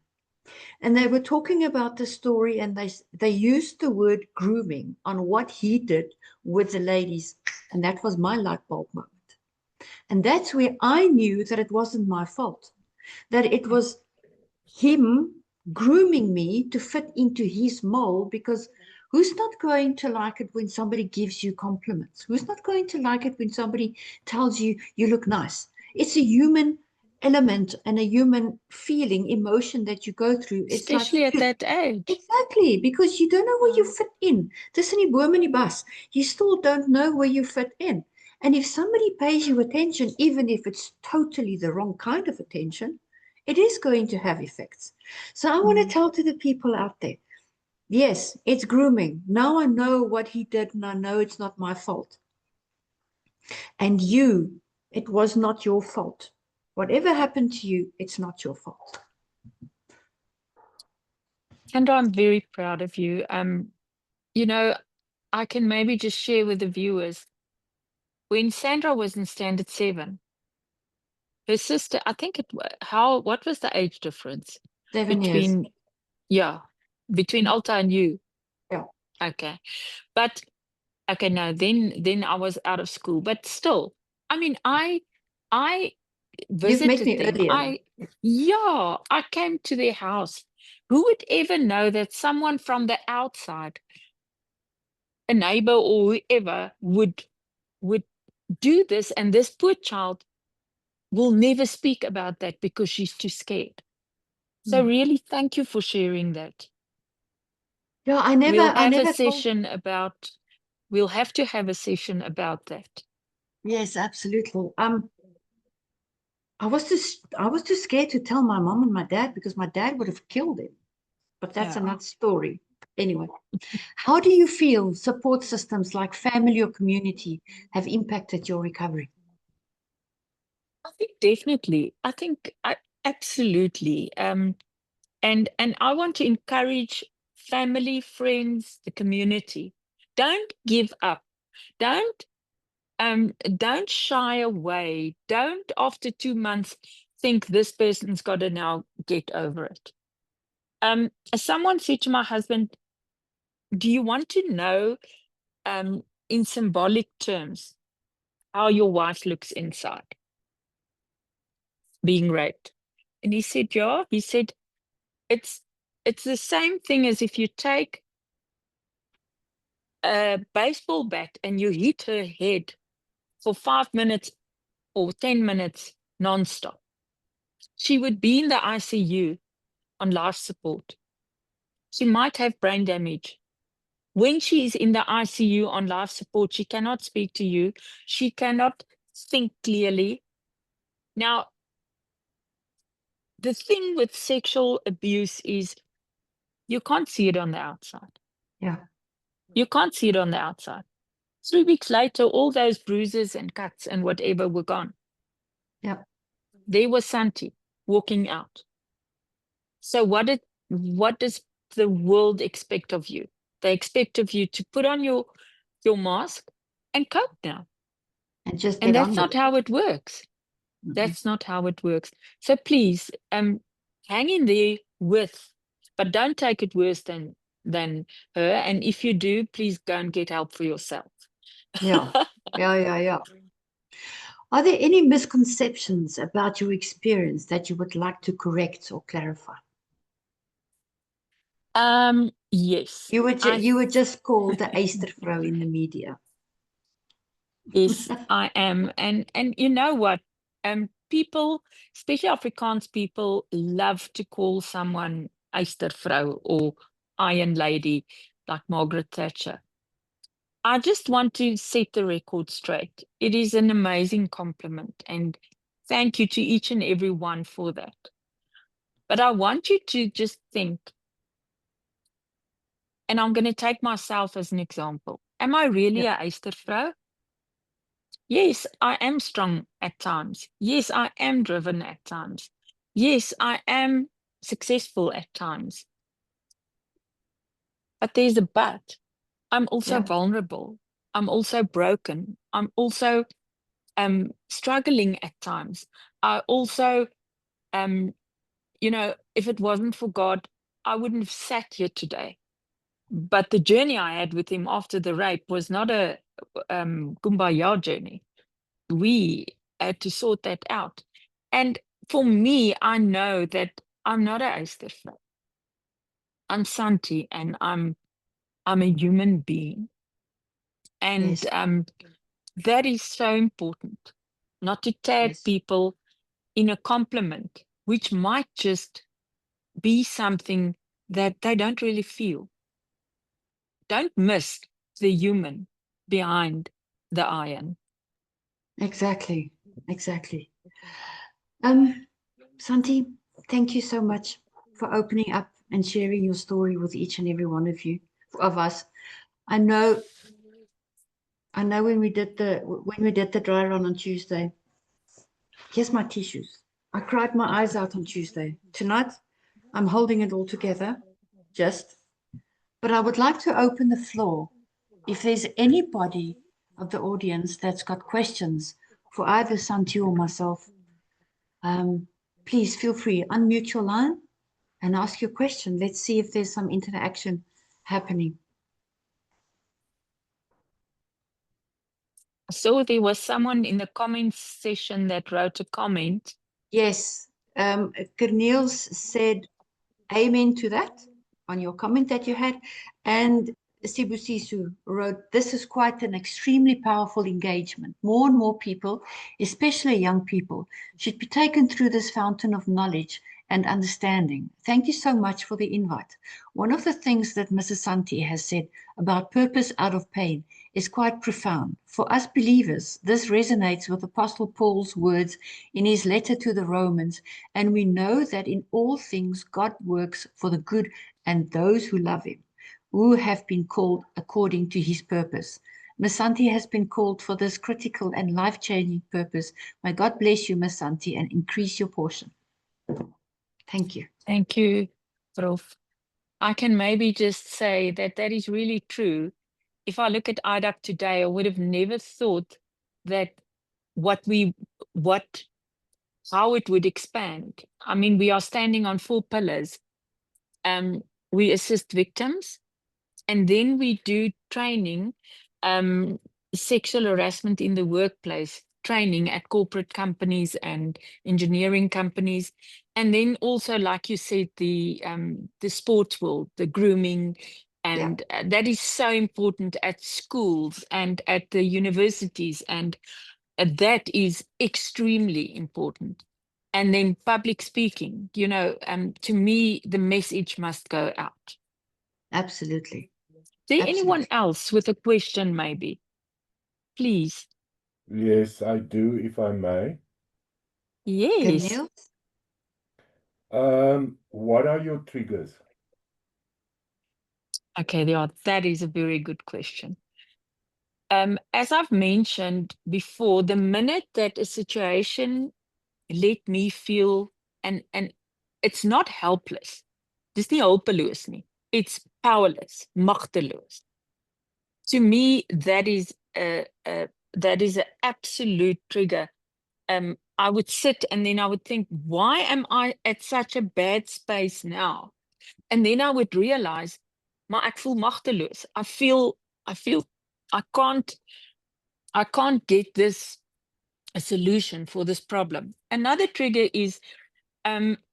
And they were talking about the story, and they used the word grooming on what he did with the ladies. And that was my light bulb moment. And that's where I knew that it wasn't my fault, that it was him grooming me to fit into his mold, because who's not going to like it when somebody gives you compliments? Who's not going to like it when somebody tells you you look nice? It's a human element and a human feeling, emotion that you go through. It's like, Especially at that age. exactly, because you don't know where you fit in. Dis in die boom in die bus. You still don't know where you fit in. And if somebody pays you attention, even if it's totally the wrong kind of attention, it is going to have effects. So I want to tell to the people out there, yes, it's grooming. Now I know what he did, and I know it's not my fault. And you, it was not your fault. Whatever happened to you, it's not your fault. And I'm very proud of you. You know, I can maybe just share with the viewers. When Sandra was in standard 7, her sister, I think what was the age difference 7 years. between, yeah, between Alta and you? Yeah. Okay. But, okay, no, then I was out of school. But still, I mean, I You've met visited me them. earlier. Yeah, I came to their house. Who would ever know that someone from the outside, a neighbor or whoever, would do this, and this poor child will never speak about that because she's too scared. So really, thank you for sharing that. Yeah, We'll I have a never told. session about, we'll have to have a session about that. Yes, absolutely. I was too scared to tell my mom and my dad, because my dad would have killed him. But that's Yeah. another story. Anyway, how do you feel support systems like family or community have impacted your recovery? I think definitely. I think absolutely. And I want to encourage family, friends, the community. Don't give up. Don't don't shy away. Don't after 2 months think this person's got to now get over it. Someone said to my husband, do you want to know in symbolic terms how your wife looks inside being raped? And he said, yeah. He said, it's it's the same thing as if you take a baseball bat and you hit her head for 5 minutes or 10 minutes nonstop. She would be in the ICU on life support. She might have brain damage. When she is in the ICU on life support, she cannot speak to you. She cannot think clearly. Now, the thing with sexual abuse is you can't see it on the outside. Yeah. You can't see it on the outside. 3 weeks later, all those bruises and cuts and whatever were gone. Yeah. There was Santi walking out. So what does the world expect of you? They expect of you to put on your mask and cope now. And just And get on that's with not it. how it works. That's not how it works. So please, hang in there but don't take it worse than her. And if you do, please go and get help for yourself. Yeah. Yeah. Yeah. Yeah. Are there any misconceptions about your experience that you would like to correct or clarify? Yes. You were just called the Eystervrou in the media. Yes, I am. And you know what? People, especially Afrikaans people, love to call someone Eystervrou or Iron Lady, like Margaret Thatcher. I just want to set the record straight. It is an amazing compliment, and thank you to each and every one for that. But I want you to just think, and I'm going to take myself as an example. Am I really Yeah. a Eystervrou? Yes, I am strong at times. Yes, I am driven at times. Yes, I am successful at times. But there's a but. I'm also Yeah, vulnerable. I'm also broken. I'm also struggling at times. I also, if it wasn't for God, I wouldn't have sat here today. But the journey I had with him after the rape was not a kumbaya journey. We had to sort that out. And for me, I know that I'm not a Eystervrouw. I'm Santi, and I'm a human being. And yes, that is so important, not to tag yes, people in a compliment, which might just be something that they don't really feel. Don't miss the human behind the iron. exactly, exactly. Santi, thank you so much for opening up and sharing your story with each and every one of us. I know, I know when we did the dry run on Tuesday. Here's my tissues. I cried my eyes out on Tuesday. Tonight, I'm holding it all together, just. But I would like to open the floor. If there's anybody of the audience that's got questions for either Santi or myself, please feel free. Unmute your line and ask your question. Let's see if there's some interaction happening. So there was someone in the comments session that wrote a comment. Yes, Cornelius said amen to that on your comment that you had. And Sibusisu wrote, this is quite an extremely powerful engagement. More and more people, especially young people, should be taken through this fountain of knowledge and understanding. Thank you so much for the invite. One of the things that Mrs. Santi has said about purpose out of pain is quite profound. For us believers, this resonates with Apostle Paul's words in his letter to the Romans, and we know that in all things God works for the good and those who love him, who have been called according to his purpose. Miss Santi has been called for this critical and life-changing purpose. May God bless you, Miss Santi, and increase your portion. Thank you. Thank you, Prof. I can maybe just say that that is really true. If I look at IDAC today, I would have never thought that what we, what, how it would expand. I mean, we are standing on 4 pillars. We assist victims, and then we do training, sexual harassment in the workplace, training at corporate companies and engineering companies. And then also, like you said, the sports world, the grooming, Yeah, and that is so important at schools and at the universities, and that is extremely important. And then public speaking, to me, the message must go out. absolutely. Is there anyone Absolutely. else with a question, maybe? Please. Yes, I do, if I may. Yes. Cornelius? What are your triggers? Okay, that is a very good question. As I've mentioned before, the minute that a situation let me feel, and it's not helpless. Dis nie hulpeloos nie. It's powerless, magteloos. To me, that is an absolute trigger. I would sit and then I would think, why am I at such a bad space now? And then I would realize, maar ek voel magteloos. I feel I can't get this a solution for this problem. Another trigger is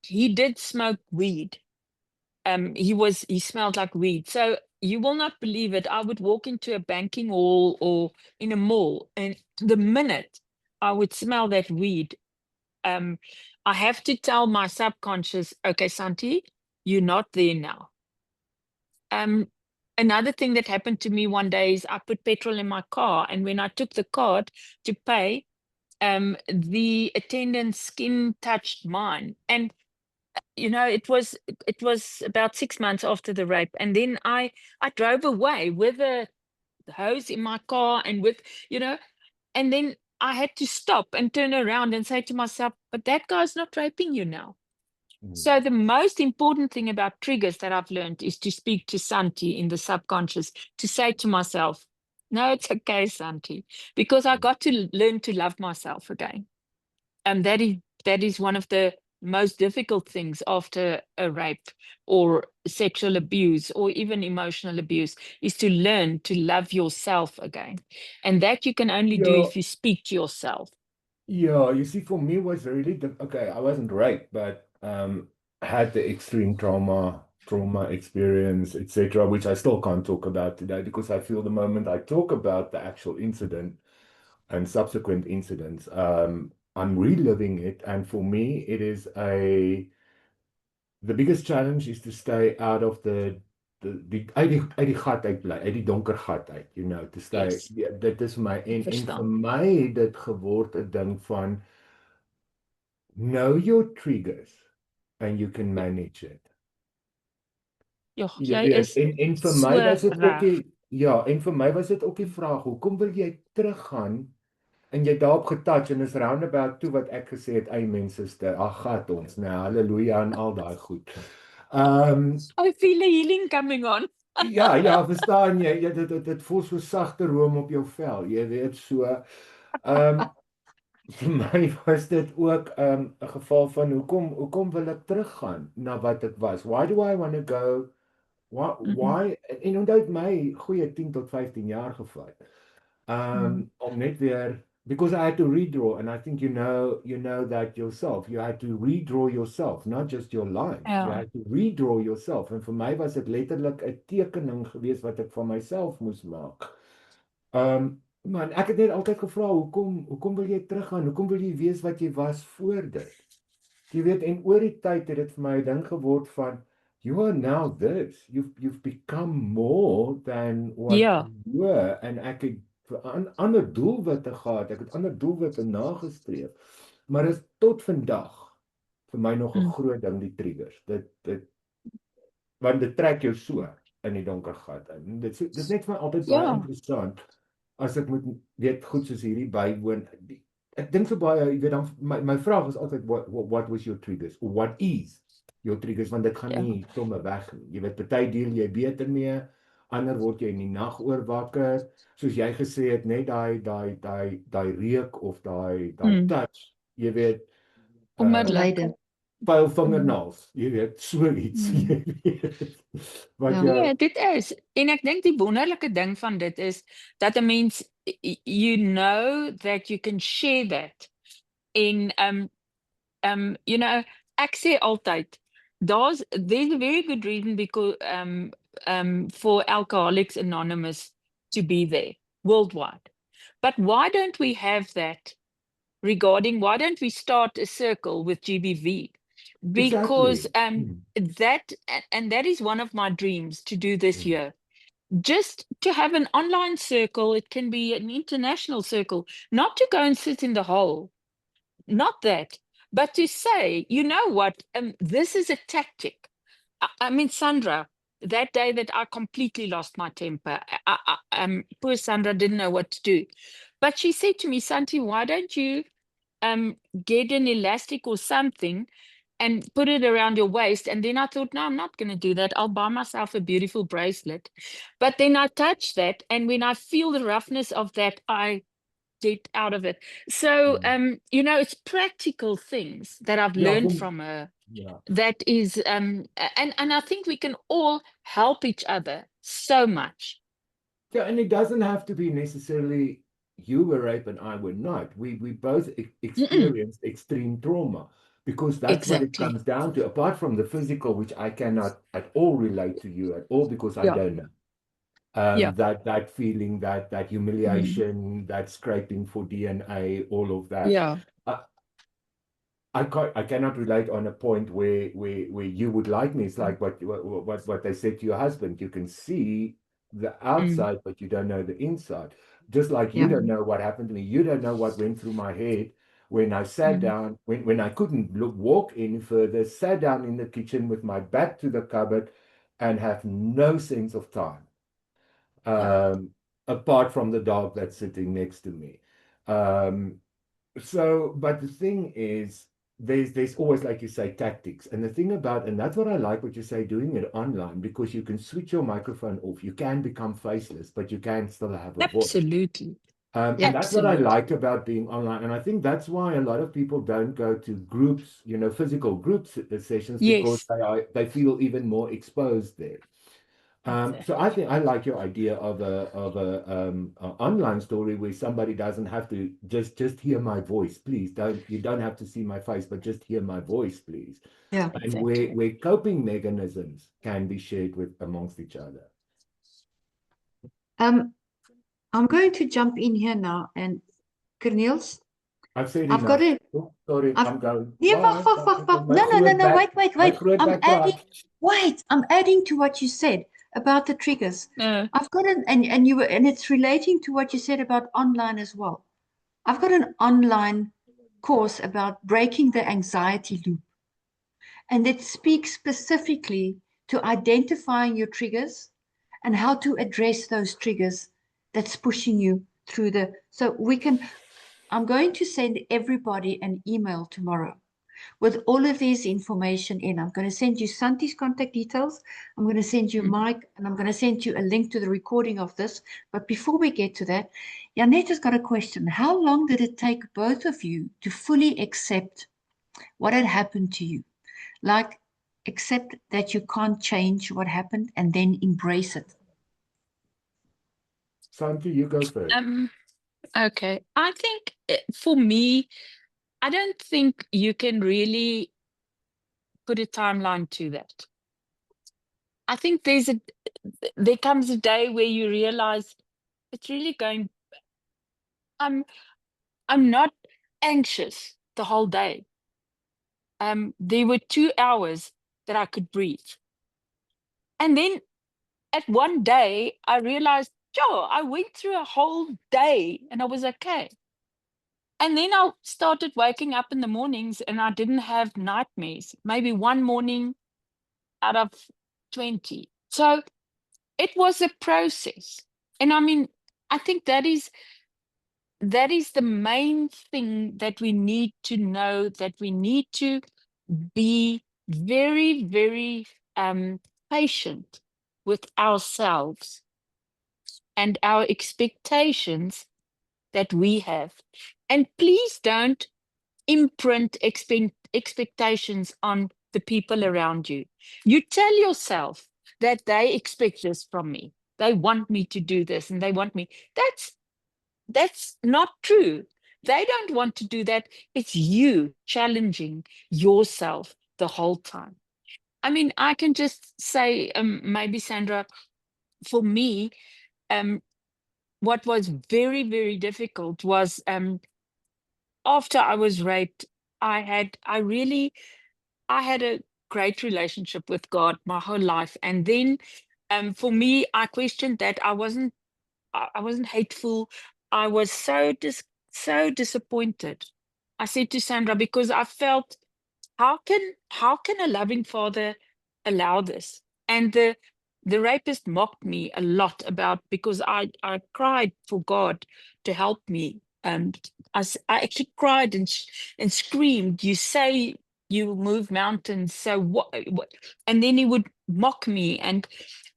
he did smoke weed. He smelled like weed. So you will not believe it. I would walk into a banking hall or in a mall, and the minute I would smell that weed, I have to tell my subconscious, okay, Santi, you're not there now. Another thing that happened to me one day is I put petrol in my car, and when I took the card to pay, the attendant's skin touched mine, and it was about 6 months after the rape, and then I drove away with a hose in my car and and then I had to stop and turn around and say to myself, but that guy's not raping you now. So the most important thing about triggers that I've learned is to speak to Santi in the subconscious, to say to myself, no, it's okay, Santi, because I got to learn to love myself again. And that is one of the most difficult things after a rape or sexual abuse or even emotional abuse, is to learn to love yourself again. And that you can only do Yeah, if you speak to yourself. yeah. You see, for me, it was really okay. I wasn't raped, but had the extreme trauma experience, etc., which I still can't talk about today because I feel the moment I talk about the actual incident and subsequent incidents, I'm reliving it, and for me, it is the biggest challenge is to stay out of die uit die gat uit bly, uit die donker gat uit, to stay. Yes, Ja, dit is my ek en vir verstaan. my het dit geword 'n ding van know your triggers and you can manage it. Ja, Jy jy weet, is en vir so my was dit ook reg. en vir my was dit ook die vraag, hoekom wil jy teruggaan en jy daarop getouch en is roundabout toe wat ek gesê het, mense, ag gat ons, nee, haleluja en al daai goed. I feel a healing coming on. Ja, verstaan jy? Ja, dit voel so sagte room op jou vel. Jy weet so. Ehm vir my was dit ook 'n geval van hoekom wil ek teruggaan na wat ek was? Why do I want to go? Why en onthou my goeie 10 tot 15 jaar gevat. Om net weer because I had to redraw, and I think you know that yourself. You had to redraw yourself, not just your lines. You Ja. had to redraw yourself. En vir my was dit letterlik 'n tekening geweest wat ek van myself moes maak. Man, ek het net altyd gevra, hoekom wil jy teruggaan? Hoekom wil jy wees wat jy was voor dit? Jy weet, en oor die tyd het dit vir my 'n ding geword van you are now this. You've become more than what Ja. you were, en ek het ander doelwitte gehad. Ek het ander doelwitte nagestreef. Maar is tot vandag vir my nog 'n groot ding, die triggers. Dit want dit trek jou so in die donker gat in. Dit net vir my altyd baie Ja. interessant as ek moet weet goed soos hierdie bywoon. Ek dink so baie, jy weet dan my vraag is altyd what was your triggers? Or what is your triggers? Want dit gaan Ja. nie sommer weg nie. Jy weet party deel jy beter mee, ander word jy in die nag oor wakker. Soos jy gesê het, net daai reuk of daai touch, jy weet, Onmiddellik. Verlede. pyl vingernaels, jy weet, so iets. Jy weet. Wat Ja. jy Nee, dit is. En ek dink die wonderlike ding van dit is dat 'n mens you know that you can share that. En you know, ek sê altyd there's a very good reason because for Alcoholics Anonymous to be there worldwide. But why don't we have that why don't we start a circle with GBV? Because exactly. that and that is one of my dreams to do this year. Just to have an online circle, it can be an international circle, not to go and sit in the hole, not that, but to say, you know what, this is a tactic. I mean, Sandra, that day that I completely lost my temper, poor Sandra didn't know what to do. But she said to me, Santi, why don't you get an elastic or something and put it around your waist? And then I thought, no, I'm not going to do that. I'll buy myself a beautiful bracelet. But then I touched that, and when I feel the roughness of that, I get out of it. So, you know, it's practical things that I've Ja, learned kom. from her. Ja. That is, and I think we can all help each other so much. Yeah, and it doesn't have to be necessarily you were raped and I were not. We both experienced extreme trauma because that's what it Exactly. comes down to. Apart from the physical, which I cannot at all relate to you at all because I Yeah. don't know. Yeah. That feeling, that humiliation, that scraping for DNA, all of that. Yeah. I cannot relate on a point where you would like me. It's like what they said to your husband. You can see the outside, but you don't know the inside. Just like you Yeah. don't know what happened to me. You don't know what went through my head when I sat down, when I couldn't walk any further, sat down in the kitchen with my back to the cupboard and have no sense of time. Apart from the dog that's sitting next to me. So, but the thing is, there's always, like you say, tactics. And the thing about, and that's what I like what you say, doing it online, because you can switch your microphone off. You can become faceless, but you can still have a voice. Absolutely. And that's what I Absolutely. like about being online. And I think that's why a lot of people don't go to groups, physical group sessions, because Yes. they feel even more exposed there. So I Exactly. think I like your idea of a online story where somebody doesn't have to just hear my voice, please. You don't have to see my face, but just hear my voice, please. Yeah. And Exactly. where coping mechanisms can be shared with amongst each other. I'm going to jump in here now, and Cornelius, I've said I've got enough. to, Oh, sorry, I've, I'm going. yeah, Bye. My groot no, back, my wait. groot back praat. I'm adding to what you said about the triggers. No. I've got an, and it's relating to what you said about online as well. I've got an online course about breaking the anxiety loop, and it speaks specifically to identifying your triggers and how to address those triggers that's pushing you through the. So I'm going to send everybody an email tomorrow with all of this information in. I'm going to send you Santi's contact details. I'm going to send you Mike, and I'm going to send you a link to the recording of this. But before we get to that, Janette's got a question. How long did it take both of you to fully accept what had happened to you? Like, accept that you can't change what happened and then embrace it. Santi, you go first. Okay. I think for me, I don't think you can really put a timeline to that. I think there comes a day where you realize it's really going. I'm not anxious the whole day. There were 2 hours that I could breathe, and then at one day I realized, Joe, I went through a whole day and I was okay. And then I started waking up in the mornings and I didn't have nightmares. Maybe one morning out of 20. So it was a process. And I mean, I think that is the main thing that we need to know, that we need to be very, very patient with ourselves and our expectations that we have. And please don't imprint expectations on the people around you. You tell yourself that they expect this from me. They want me to do this and they want me. That's not true. They don't want to do that. It's you challenging yourself the whole time. I mean, I can just say, maybe Sandra, for me, um, what was very, very difficult was after I was raped, I had a great relationship with God my whole life. And then for me, I questioned that. I wasn't hateful. I was so disappointed. I said to Sandra, because I felt, how can a loving father allow this? And the rapist mocked me a lot about, because I cried for God to help me. And I actually cried and screamed, you say you move mountains, so what? And then he would mock me. And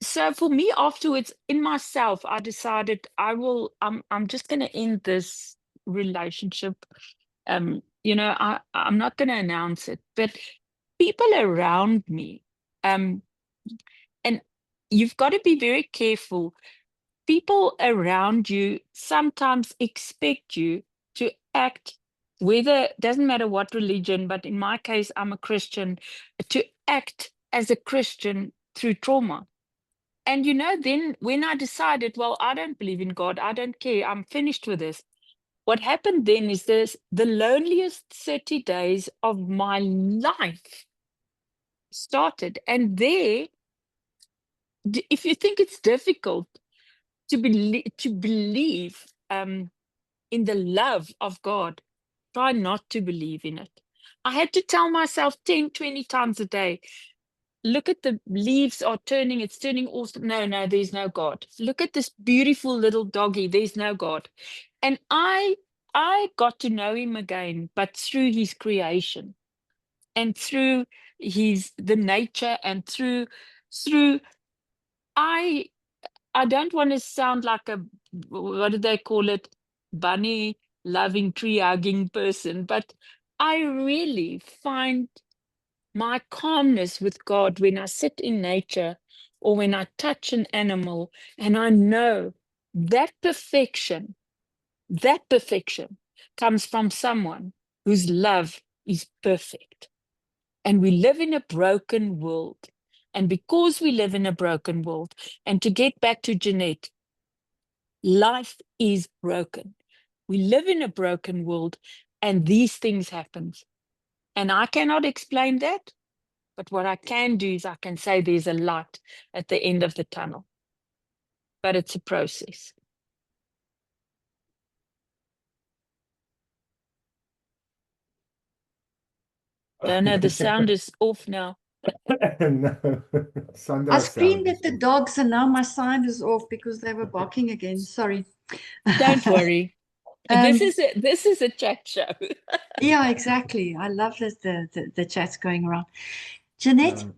so for me afterwards, in myself, I decided I'm just going to end this relationship. I'm not going to announce it, but people around me, um and you've got to be very careful. People around you sometimes expect you to act, whether, doesn't matter what religion, but in my case I'm a Christian, to act as a Christian through trauma. And then when I decided, well, I don't believe in God, I don't care, I'm finished with this. What happened then is this: the loneliest 30 days of my life started. And there, if you think it's difficult to believe in the love of God, try not to believe in it. I had to tell myself 10, 20 times a day, look at the leaves are turning, it's turning also. No, there's no God. Look at this beautiful little doggy, there's no God. And I got to know him again, but through his creation. and through the nature, and through I don't want to sound like a, what do they call it, bunny loving, tree hugging person, but I really find my calmness with God when I sit in nature or when I touch an animal, and I know that perfection comes from someone whose love is perfect. And we live in a broken world. And because we live in a broken world, and to get back to Jeanette, life is broken. We live in a broken world, and these things happen. And I cannot explain that, but what I can do is I can say there's a light at the end of the tunnel. But it's a process. No, the sound is off now. No, I Sandra's screamed sound at is the off. dogs and now my sound is off because they were barking again. Sorry. Don't worry. Um, This is a chat show. yeah, exactly. I love that the chat's going around. Jeanette, Um,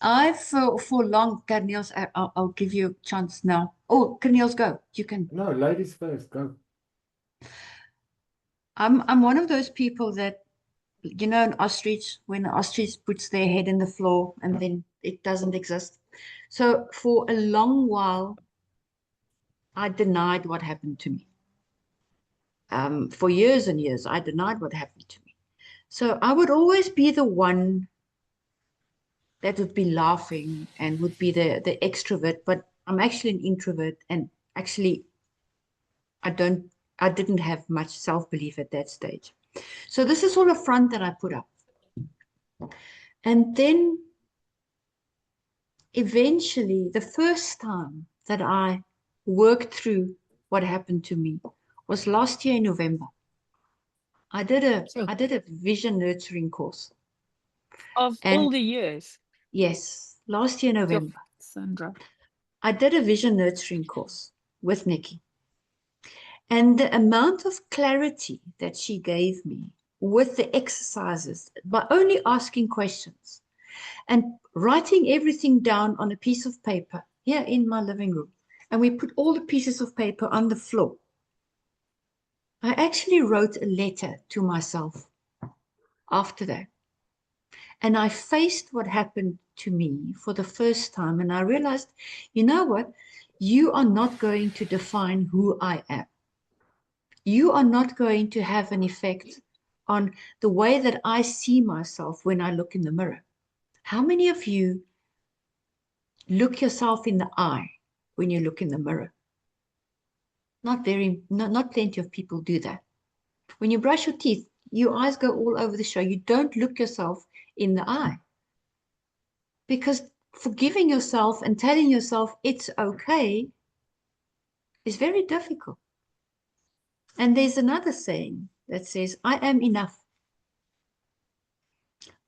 I've for long, Corneels, I'll give you a chance now. Oh, Corneels, go. You can. no, ladies first, go. I'm one of those people that, you know, an ostrich, when an ostrich puts their head in the floor and then it doesn't exist. So for a long while, I denied what happened to me. For years and years, I denied what happened to me. So I would always be the one that would be laughing and would be the extrovert, but I'm actually an introvert, and actually I didn't have much self-belief at that stage. So this is all a front that I put up. And then eventually, the first time that I worked through what happened to me was last year in November. I did So, a vision nurturing course. of all And the years, yes, last year, so November, Sandra. I did a vision nurturing course with Nikki. And the amount of clarity that she gave me with the exercises by only asking questions and writing everything down on a piece of paper here in my living room. And we put all the pieces of paper on the floor. I actually wrote a letter to myself after that. And I faced what happened to me for the first time. And I realized, you know what? You are not going to define who I am. You are not going to have an effect on the way that I see myself when I look in the mirror. How many of you look yourself in the eye when you look in the mirror? Not plenty of people do that. When you brush your teeth, your eyes go all over the show. You don't look yourself in the eye. Because forgiving yourself and telling yourself it's okay is very difficult. And there's another saying that says, I am enough.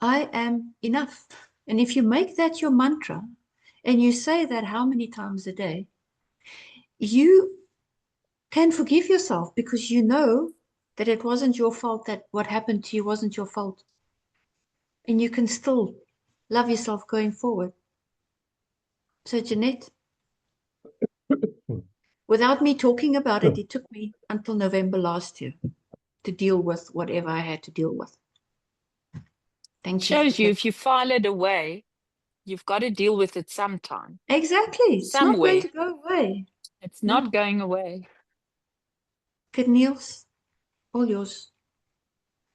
I am enough. And if you make that your mantra and you say that how many times a day, you can forgive yourself because you know that it wasn't your fault, that what happened to you wasn't your fault. And you can still love yourself going forward. So, Jeanette, without me talking about it, it took me until November last year to deal with whatever I had to deal with. Thank you for Shows you that. if you file it away, you've got to deal with it sometime, Exactly. It's not going somewhere. to go away. It's No. not going away. Good, Niels. All yours.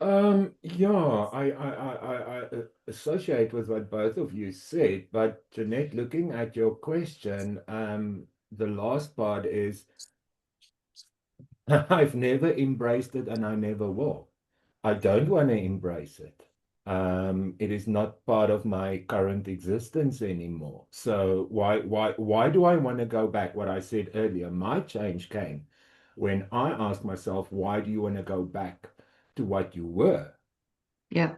Yeah, I associate with what both of you said, but Jeanette, looking at your question, the last part is I've never embraced it and I never will. I don't want to embrace it. It is not part of my current existence anymore. So why do I want to go back? What I said earlier, my change came when I asked myself, why do you want to go back to what you were? Yeah.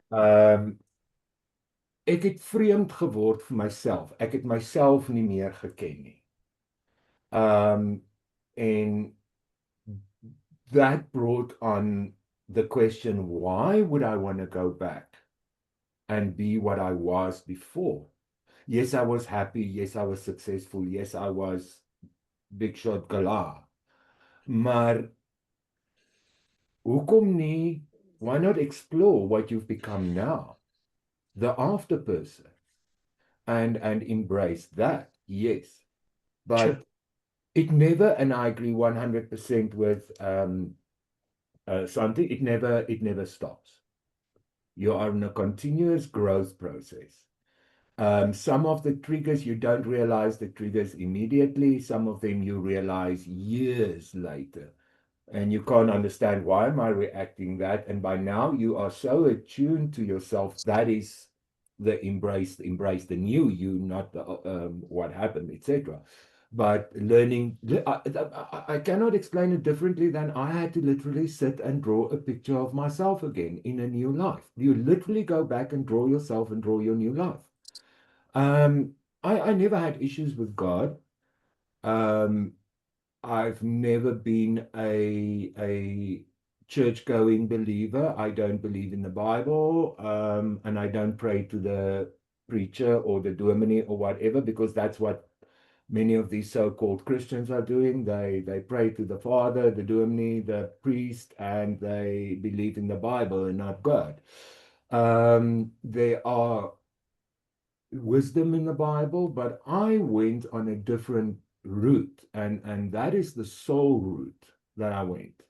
Ek het vreemd geword vir myself. Ek het myself nie meer geken nie. And that brought on the question, why would I want to go back and be what I was before. Yes, I was happy. Yes, I was successful. Yes, I was big shot galah. Maar hoekom nie? Why not explore what you've become now, the after person, and embrace that? Yes, True. but it never, and I agree 100% with Santi. It never stops. You are in a continuous growth process. Some of the triggers you don't realize the triggers immediately. Some of them you realize years later. And you can't understand, why am I reacting that? And by now you are so attuned to yourself. That is the embrace the new you, not the what happened, etc. But learning, I cannot explain it differently than I had to literally sit and draw a picture of myself again in a new life. You literally go back and draw yourself and draw your new life. Um, I never had issues with God. Um, I've never been a church-going believer. I don't believe in the Bible, and I don't pray to the preacher or the dominee or whatever, because that's what many of these so-called Christians are doing. They pray to the Father, the dominee, the priest, and they believe in the Bible and not God. There are wisdom in the Bible, but I went on a different route, and that is the soul route that I went.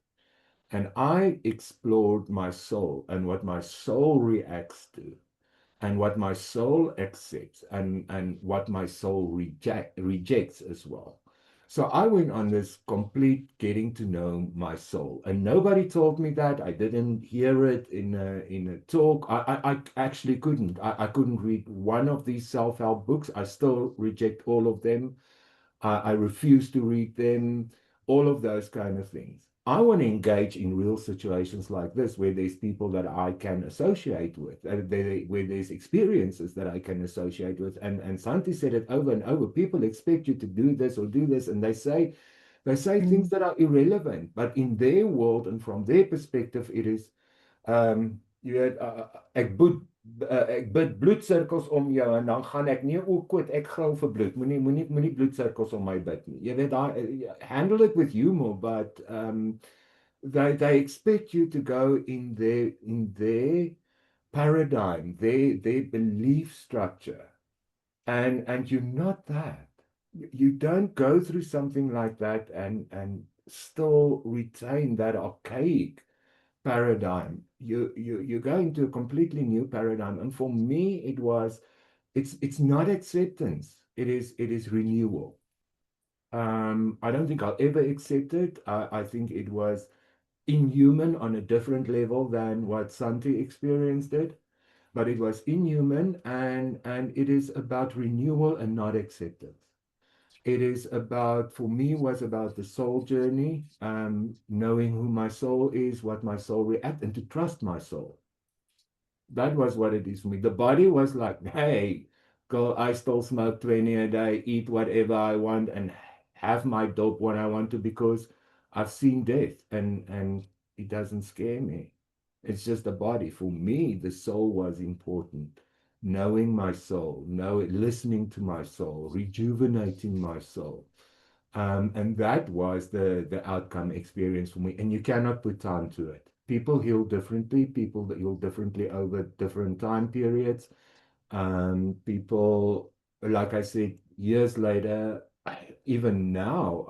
And I explored my soul and what my soul reacts to and what my soul accepts and what my soul rejects as well. So I went on this complete getting to know my soul, and nobody told me that. I didn't hear it in a talk. I actually couldn't. I couldn't read one of these self-help books. I still reject all of them. I refuse to read them, all of those kind of things. I want to engage in real situations like this, where there's people that I can associate with, where there's experiences that I can associate with. And Santi said it over and over. People expect you to do this or do this, and they say things that are irrelevant, but in their world and from their perspective, it is jy weet ek bid bloedsirkels om jou, en dan gaan ek nie quote ek grou vir bloed. Moenie bloedsirkels om my bid nie. Jy weet handle it with humor, but they expect you to go in their paradigm, their belief structure, and you're not that. You don't go through something like that and still retain that archaic paradigm. You go into a completely new paradigm, and for me it's not acceptance. It is renewal. I don't think I'll ever accept it. I think it was inhuman on a different level than what Santi experienced it, but it was inhuman, and it is about renewal and not acceptance. It is about, for me, was about the soul journey, knowing who my soul is, what my soul react, and to trust my soul. That was what it is for me. The body was like, hey, go, I still smoke 20 a day, eat whatever I want, and have my dope when I want to, because I've seen death, and it doesn't scare me. It's just the body. For me, the soul was important. Knowing my soul, listening to my soul, rejuvenating my soul. And that was the outcome experience for me. And you cannot put time to it. People heal differently. People that heal differently over different time periods. People, like I said, years later, even now,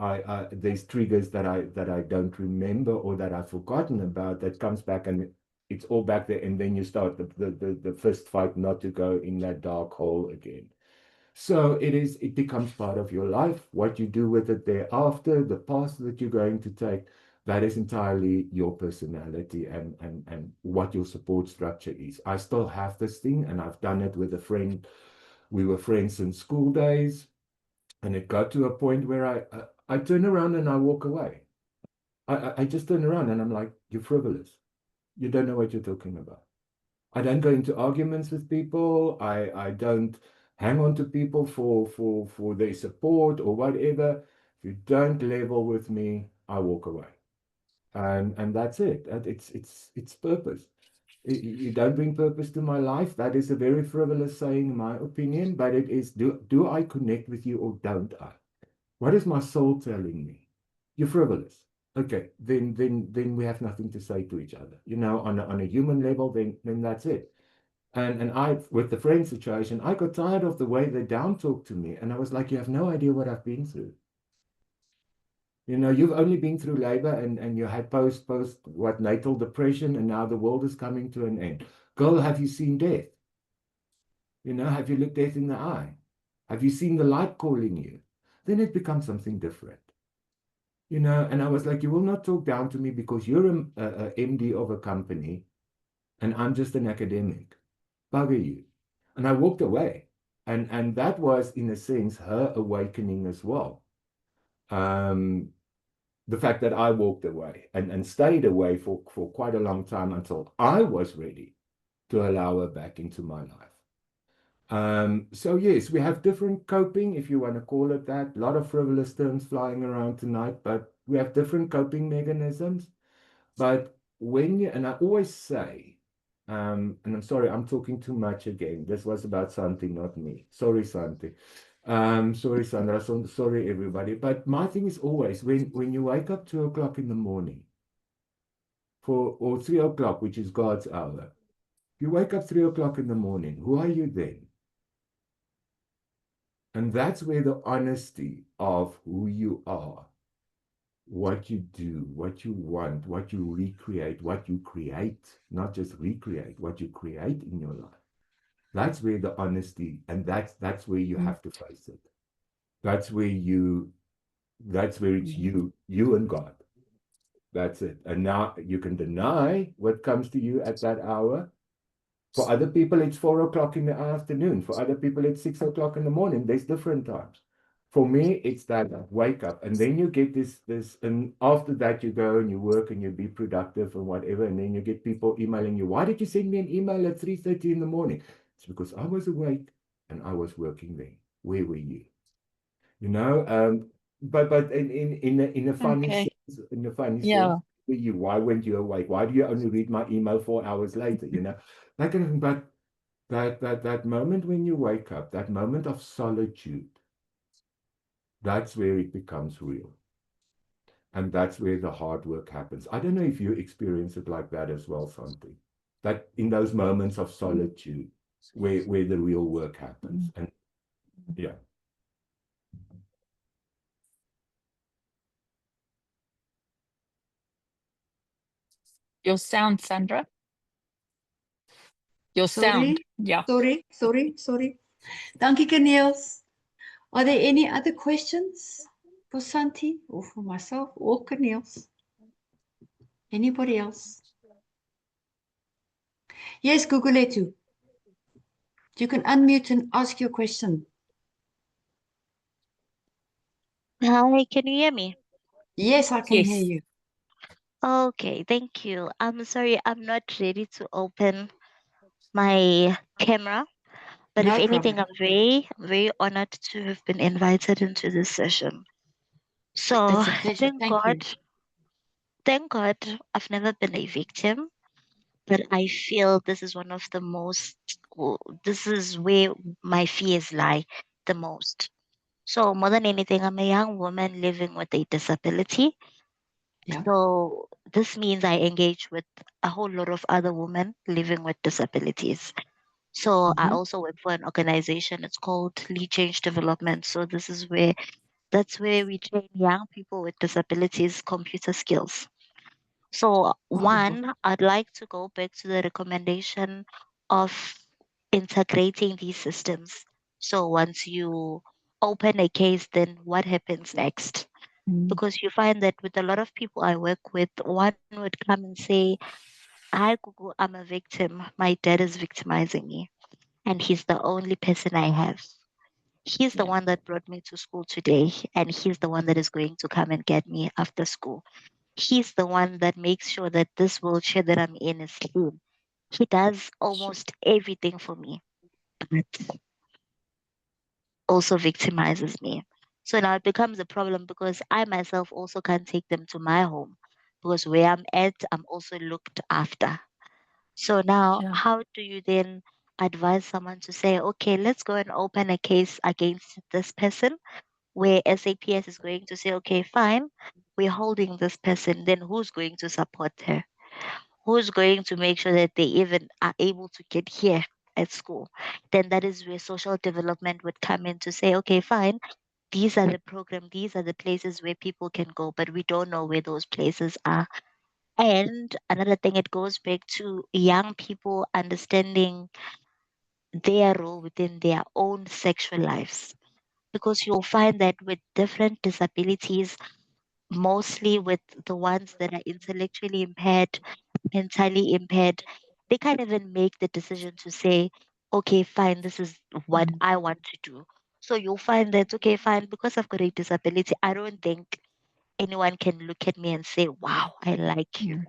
there's triggers that I don't remember or that I've forgotten about, that comes back, and it's all back there. And then you start the fist fight not to go in that dark hole again. So it becomes part of your life. What you do with it thereafter, the path that you're going to take, that is entirely your personality and what your support structure is. I still have this thing, and I've done it with a friend. We were friends since school days, and it got to a point where I turn around and I walk away. I just turn around and I'm like, you're frivolous. You don't know what you're talking about. I don't go into arguments with people. I don't hang on to people for their support or whatever. If you don't level with me, I walk away. And that's it. It's purpose. You don't bring purpose to my life. That is a very frivolous saying, in my opinion, but it is, do I connect with you or don't I? What is my soul telling me? You're frivolous. Okay, then we have nothing to say to each other. On a human level, then that's it. And I, with the friend situation, I got tired of the way they down talk to me. And I was like, you have no idea what I've been through. You've only been through labor and you had post what natal depression, and now the world is coming to an end. Girl, have you seen death? Have you looked death in the eye? Have you seen the light calling you? Then it becomes something different. And I was like, you will not talk down to me because you're a MD of a company and I'm just an academic. Bugger you. And I walked away. And that was, in a sense, her awakening as well. The fact that I walked away and stayed away for quite a long time until I was ready to allow her back into my life. So yes, we have different coping, if you want to call it that. A lot of frivolous terms flying around tonight, but we have different coping mechanisms. But and I always say, and I'm sorry, I'm talking too much again. This was about Santi, not me. Sorry, Santi. Sorry, Sandra. Sorry, everybody. But my thing is always when you wake up 2 o'clock in the morning, or 3 o'clock, which is God's hour. You wake up 3 o'clock in the morning. Who are you then? And that's where the honesty of who you are, what you do, what you want, what you recreate, what you create, not just recreate, what you create in your life. That's where the honesty, and that's where you have to face it. That's where it's you and God. That's it. And now you can deny what comes to you at that hour. For other people, it's 4 o'clock in the afternoon. For other people, it's 6 o'clock in the morning. There's different times. For me, it's that wake up. And then you get this, and after that, you go and you work and you be productive and whatever. And then you get people emailing you. Why did you send me an email at 3:30 in the morning? It's because I was awake and I was working then. Where were you? But in a funny Okay. sense, in a funny Yeah. sense, why weren't you awake? Why do you only read my email 4 hours later? That kind of thing. But that moment when you wake up, that moment of solitude, that's where it becomes real. And that's where the hard work happens. I don't know if you experience it like that as well, Santi. That in those moments of solitude where the real work happens. And yeah. Your sound, Sandra. Your sound. Yeah. Sorry. Dankie, Corneels. Are there any other questions for Santi or for myself or Corneels? Anybody else? Yes, Guguletu. You can unmute and ask your question. Hi, can you hear me? Yes, I can hear Yes. you. Okay, thank you. I'm sorry, I'm not ready to open my camera, but if No anything, problem. I'm very honored to have been invited into this session. So It's a pleasure. Thank you. thank God, I've never been a victim, but I feel this is one of the most, this is where my fears lie the most. So more than anything, I'm a young woman living with a disability. Yeah. So this means I engage with a whole lot of other women living with disabilities. So I Mm-hmm. also work for an organization. It's called Lead Change Development. So that's where we train young people with disabilities computer skills. So Wonderful. one, I'd like to go back to the recommendation of integrating these systems. So once you open a case, then what happens next? Mm. Because you find that with a lot of people I work with, one would come and say, "Hi, Gugu, I'm a victim. My dad is victimizing me, and he's the only person I have. He's the Yeah. one that brought me to school today, and he's the one that is going to come and get me after school. He's the one that makes sure that this wheelchair that I'm in is clean. He does Sure. almost everything for me, but also victimizes me. So now it becomes a problem because I myself also can't take them to my home because where I'm at, I'm also looked after. So now, Yeah. how do you then advise someone to say, okay, let's go and open a case against this person, where SAPS is going to say, okay, fine, we're holding this person, then who's going to support her? Who's going to make sure that they even are able to get here at school? Then that is where social development would come in to say, okay, fine, these are the program, these are the places where people can go, but we don't know where those places are. And another thing, it goes back to young people understanding their role within their own sexual lives. Because you'll find that with different disabilities, mostly with the ones that are intellectually impaired, mentally impaired, they can't even make the decision to say, okay, fine, this is what I want to do. So you'll find that, okay, fine, because I've got a disability, I don't think anyone can look at me and say, wow, I like you.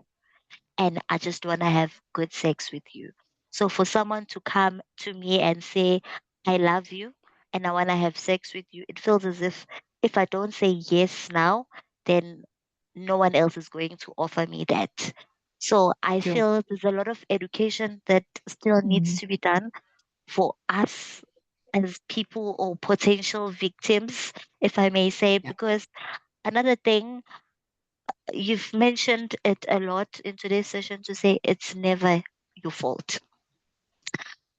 And I just want to have good sex with you. So for someone to come to me and say, I love you and I want to have sex with you, it feels as if I don't say yes now, then no one else is going to offer me that. So I Sure. feel there's a lot of education that still needs Mm. to be done for us as people or potential victims, if I may say, Yeah. because another thing, you've mentioned it a lot in today's session to say it's never your fault.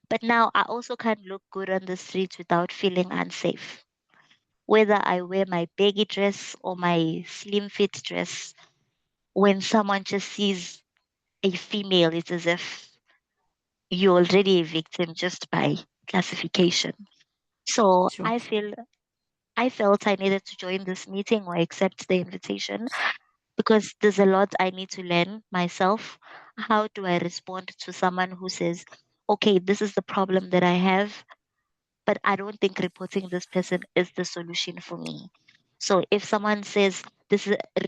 But now I also can't look good on the streets without feeling unsafe. Whether I wear my baggy dress or my slim fit dress, when someone just sees a female, it's as if you're already a victim just by classification. So Sure. I felt I needed to join this meeting or accept the invitation because there's a lot I need to learn myself. How do I respond to someone who says, okay, this is the problem that I have, but I don't think reporting this person is the solution for me. So if someone says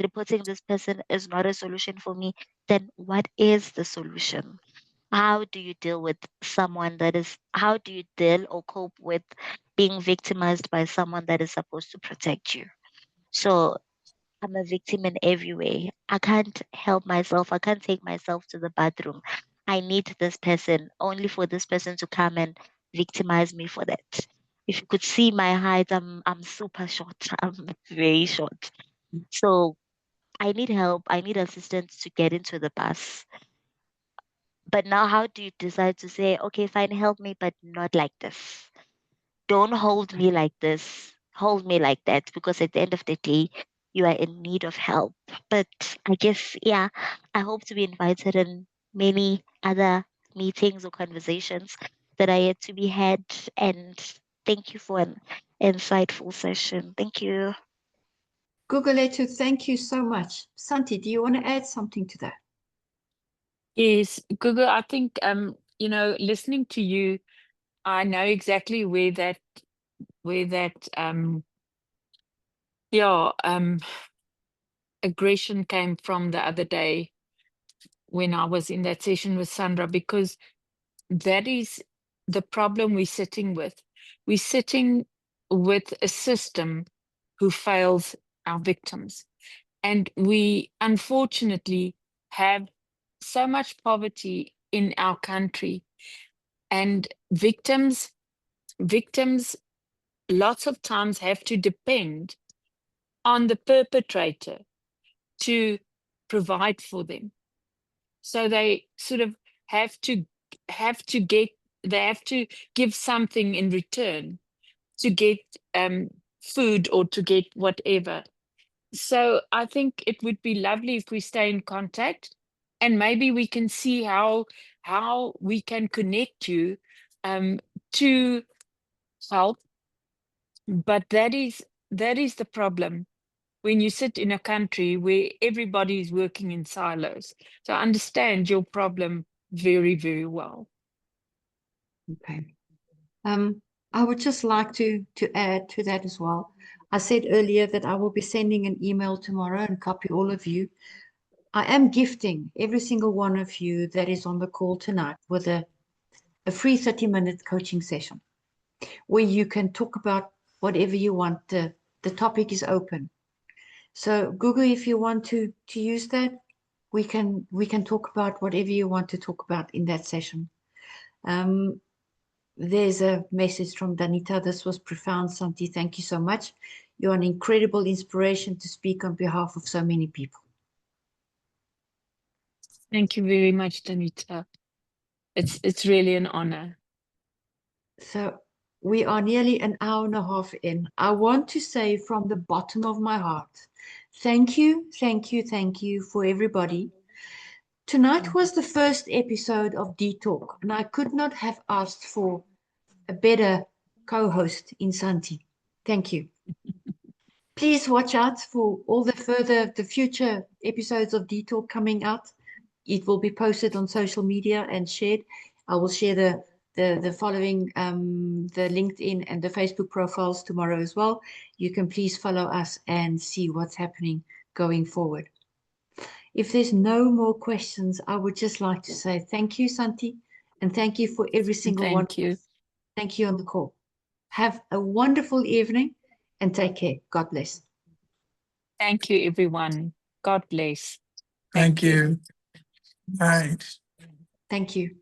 reporting this person is not a solution for me, then what is the solution? How do you deal with someone that is, how do you deal or cope with being victimized by someone that is supposed to protect you? So I'm a victim in every way. I can't help myself. I can't take myself to the bathroom. I need this person only for this person to come and victimize me for that. If you could see my height, I'm super short. I'm very short. So I need help. I need assistance to get into the bus. But now how do you decide to say, okay, fine, help me, but not like this? Don't hold me like this, hold me like that, because at the end of the day, you are in need of help. But I guess, yeah, I hope to be invited in many other meetings or conversations that are yet to be had. And thank you for an insightful session. Thank you. Guguletu, thank you so much. Santi, do you want to add something to that? Yes, Google, I think listening to you, I know exactly where that yeah, aggression came from the other day when I was in that session with Sandra, because that is the problem we're sitting with. We're sitting with a system who fails our victims. And we unfortunately have so much poverty in our country. And victims lots of times have to depend on the perpetrator to provide for them. So they sort of have to get, they have to give something in return to get food or to get whatever. So I think it would be lovely if we stay in contact, and maybe we can see how we can connect you to help. But that is the problem when you sit in a country where everybody is working in silos. So I understand your problem very, very well. Okay. I would just like to add to that as well. I said earlier that I will be sending an email tomorrow and copy all of you. I am gifting every single one of you that is on the call tonight with a free 30-minute coaching session where you can talk about whatever you want. The topic is open. So Google, if you want to use that, we can talk about whatever you want to talk about in that session. There's a message from Danita. This was profound, Santi. Thank you so much. You're an incredible inspiration to speak on behalf of so many people. Thank you very much, Danita. It's really an honor. So we are nearly an hour and a half in. I want to say from the bottom of my heart, thank you, thank you, thank you for everybody. Tonight was the first episode of D-Talk, and I could not have asked for a better co-host in Santi. Thank you. Please watch out for all the future episodes of D-Talk coming out. It will be posted on social media and shared. I will share the following, the LinkedIn and the Facebook profiles tomorrow as well. You can please follow us and see what's happening going forward. If there's no more questions, I would just like to say thank you, Santi, and thank you for every single one. Thank you. Thank you on the call. Have a wonderful evening and take care. God bless. Thank you, everyone. God bless. Thank you. Right. Thank you.